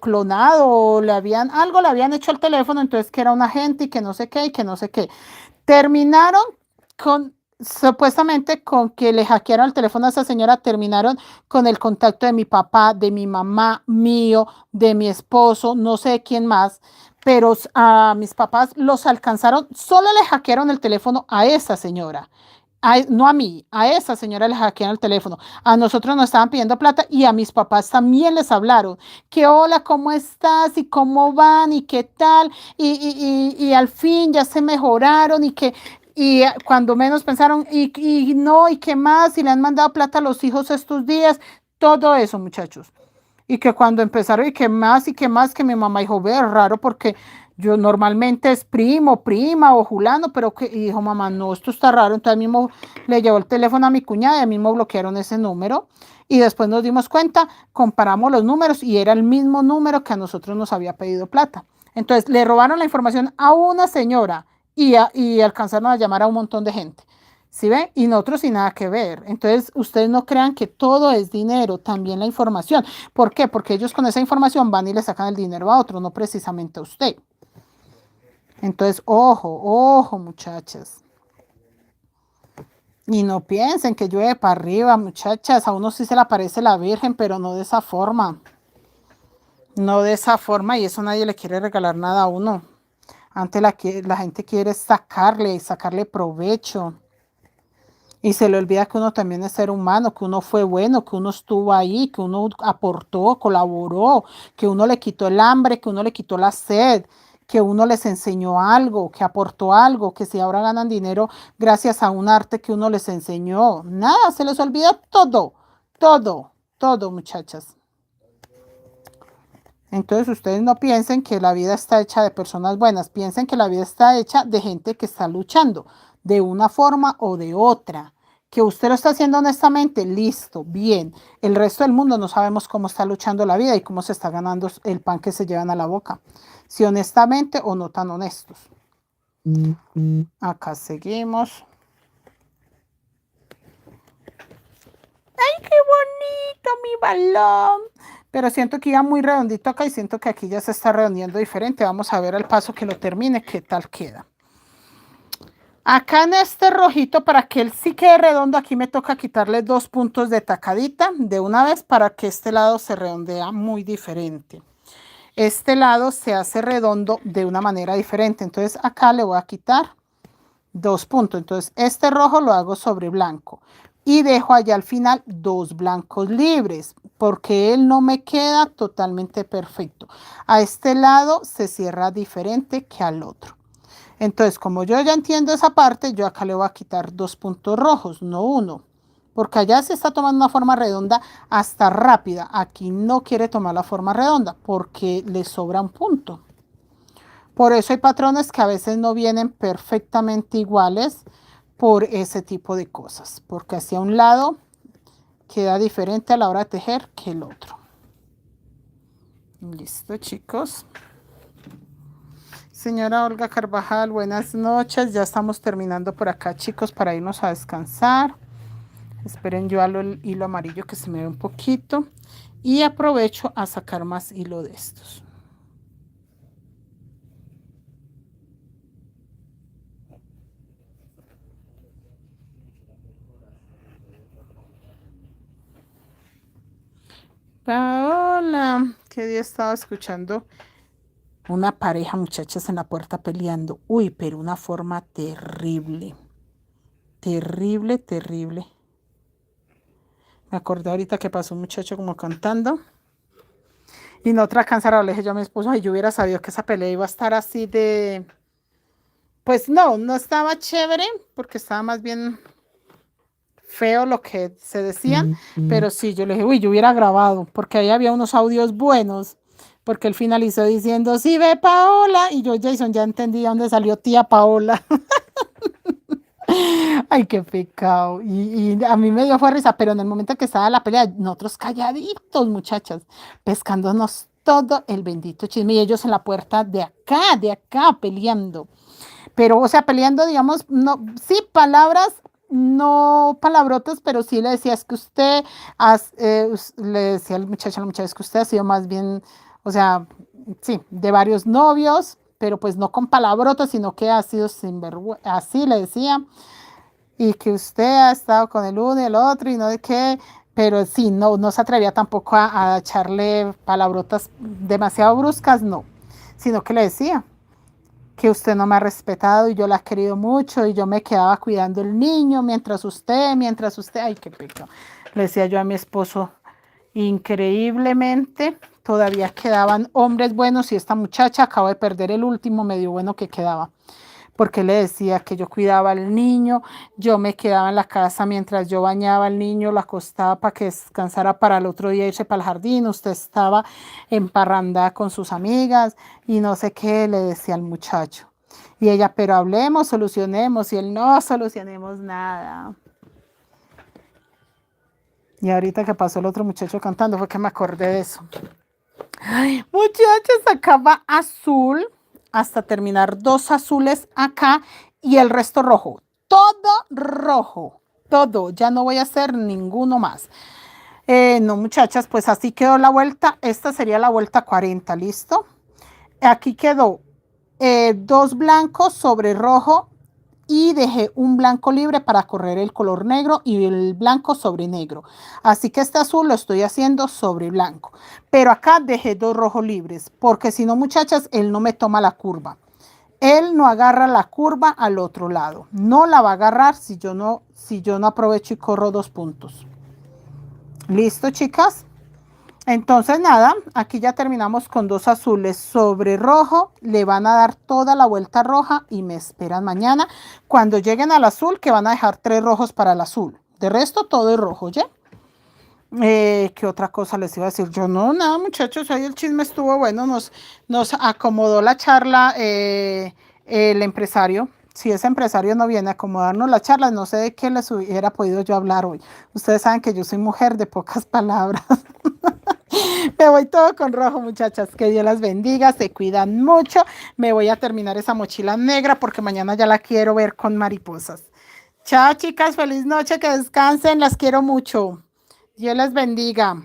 clonado o le habían hecho al teléfono, entonces que era un agente y que no sé qué y que no sé qué. Terminaron supuestamente con que le hackearon el teléfono a esa señora, terminaron con el contacto de mi papá, de mi mamá, mío, de mi esposo, no sé quién más, pero a mis papás los alcanzaron, solo le hackearon el teléfono a esa señora. No a mí, a esa señora le hackearon el teléfono. A nosotros nos estaban pidiendo plata y a mis papás también les hablaron. Que hola, ¿cómo estás? ¿Y cómo van? ¿Y qué tal? Y al fin ya se mejoraron y cuando menos pensaron, no, y qué más, y le han mandado plata a los hijos estos días, todo eso, muchachos. Y que cuando empezaron, y qué más, que mi mamá dijo, ve, es raro porque yo normalmente es primo, prima o Julano, pero que, y dijo, mamá, no, esto está raro. Entonces mismo le llevó el teléfono a mi cuñada y a mismo bloquearon ese número. Y después nos dimos cuenta, comparamos los números y era el mismo número que a nosotros nos había pedido plata. Entonces le robaron la información a una señora y alcanzaron a llamar a un montón de gente. ¿Sí ve? Y nosotros sin nada que ver. Entonces, ustedes no crean que todo es dinero, también la información. ¿Por qué? Porque ellos con esa información van y le sacan el dinero a otro, no precisamente a usted. Entonces, ojo, ojo, muchachas. Y no piensen que llueve para arriba, muchachas. A uno sí se le aparece la Virgen, pero no de esa forma. No de esa forma, y eso nadie le quiere regalar nada a uno. Antes la gente quiere sacarle provecho. Y se le olvida que uno también es ser humano, que uno fue bueno, que uno estuvo ahí, que uno aportó, colaboró, que uno le quitó el hambre, que uno le quitó la sed, que uno les enseñó algo, que aportó algo, que si ahora ganan dinero gracias a un arte que uno les enseñó. Nada, se les olvida todo, todo, todo, muchachas. Entonces ustedes no piensen que la vida está hecha de personas buenas, piensen que la vida está hecha de gente que está luchando de una forma o de otra. Que usted lo está haciendo honestamente, listo, bien. El resto del mundo no sabemos cómo está luchando la vida y cómo se está ganando el pan que se llevan a la boca. Si honestamente o no tan honestos. Acá seguimos. ¡Ay, qué bonito mi balón! Pero siento que iba muy redondito acá y siento que aquí ya se está redondeando diferente. Vamos a ver al paso que lo termine qué tal queda. Acá en este rojito, para que él sí quede redondo, aquí me toca quitarle 2 puntos de tacadita de una vez para que este lado se redondea muy diferente. Este lado se hace redondo de una manera diferente. Entonces acá le voy a quitar 2 puntos. Entonces este rojo lo hago sobre blanco. Y dejo allá al final 2 blancos libres, porque él no me queda totalmente perfecto. A este lado se cierra diferente que al otro. Entonces, como yo ya entiendo esa parte, yo acá le voy a quitar 2 puntos rojos, no 1. Porque allá se está tomando una forma redonda hasta rápida. Aquí no quiere tomar la forma redonda porque le sobra un punto. Por eso hay patrones que a veces no vienen perfectamente iguales por ese tipo de cosas. Porque hacia un lado queda diferente a la hora de tejer que el otro. Listo, chicos. Señora Olga Carvajal, buenas noches. Ya estamos terminando por acá, chicos, para irnos a descansar. Esperen, yo halo el hilo amarillo que se me ve un poquito. Y aprovecho a sacar más hilo de estos. Paola, ¿qué día estaba escuchando? Una pareja, muchachas, en la puerta peleando. Uy, pero una forma terrible. Terrible, terrible. Me acordé ahorita que pasó un muchacho como cantando. Y no otra cansada, le dije yo a mi esposo, ay, yo hubiera sabido que esa pelea iba a estar así de... Pues no, no estaba chévere, porque estaba más bien feo lo que se decían, pero sí, yo le dije, uy, yo hubiera grabado, porque ahí había unos audios buenos, porque él finalizó diciendo, sí, ve Paola, y yo, Jason, ya entendí dónde salió tía Paola. Ay, qué pecado. Y a mí me dio fue risa, pero en el momento que estaba la pelea, nosotros calladitos, muchachas, pescándonos todo el bendito chisme y ellos en la puerta de acá, peleando. Pero, o sea, peleando, digamos, no, sí, palabras, no palabrotas, pero sí le decía, es que usted, le decía al muchacho, a la muchacha, es que usted ha sido más bien, o sea, sí, de varios novios, pero pues no con palabrotas, sino que ha sido sinvergüenza, así le decía, y que usted ha estado con el uno y el otro y no de qué, pero sí, no se atrevía tampoco a echarle palabrotas demasiado bruscas, no, sino que le decía que usted no me ha respetado y yo la he querido mucho y yo me quedaba cuidando el niño mientras usted, ay, qué pecado. Le decía yo a mi esposo, increíblemente, todavía quedaban hombres buenos y esta muchacha acaba de perder el último medio bueno que quedaba. Porque le decía que yo cuidaba al niño, yo me quedaba en la casa mientras yo bañaba al niño, lo acostaba para que descansara para el otro día irse para el jardín, usted estaba en parranda con sus amigas y no sé qué le decía al muchacho. Y ella, pero hablemos, solucionemos, y él, no solucionemos nada. Y ahorita que pasó el otro muchacho cantando fue que me acordé de eso. Ay, muchachos, acaba azul hasta terminar 2 azules acá y el resto rojo. todo rojo. Todo. Ya no voy a hacer ninguno más. No, muchachas, pues así quedó la vuelta. Esta sería la vuelta 40, ¿listo? Aquí quedó 2 blancos sobre rojo y dejé un blanco libre para correr el color negro y el blanco sobre negro. Así que este azul lo estoy haciendo sobre blanco. Pero acá dejé 2 rojos libres, porque si no, muchachas, él no me toma la curva. Él no agarra la curva al otro lado. No la va a agarrar si yo no aprovecho y corro 2 puntos. ¿Listo, chicas? Entonces nada, aquí ya terminamos con 2 azules sobre rojo. Le van a dar toda la vuelta roja y me esperan mañana cuando lleguen al azul, que van a dejar 3 rojos para el azul. De resto todo es rojo, ¿ya? ¿Qué otra cosa les iba a decir? Yo no, nada, muchachos, hoy el chisme estuvo bueno, nos acomodó la charla el empresario. Si ese empresario no viene a acomodarnos la charla, no sé de qué les hubiera podido yo hablar hoy. Ustedes saben que yo soy mujer de pocas palabras. Me voy todo con rojo, muchachas. Que Dios las bendiga, se cuidan mucho. Me voy a terminar esa mochila negra porque mañana ya la quiero ver con mariposas. Chao, chicas, feliz noche, que descansen, las quiero mucho. Dios les bendiga.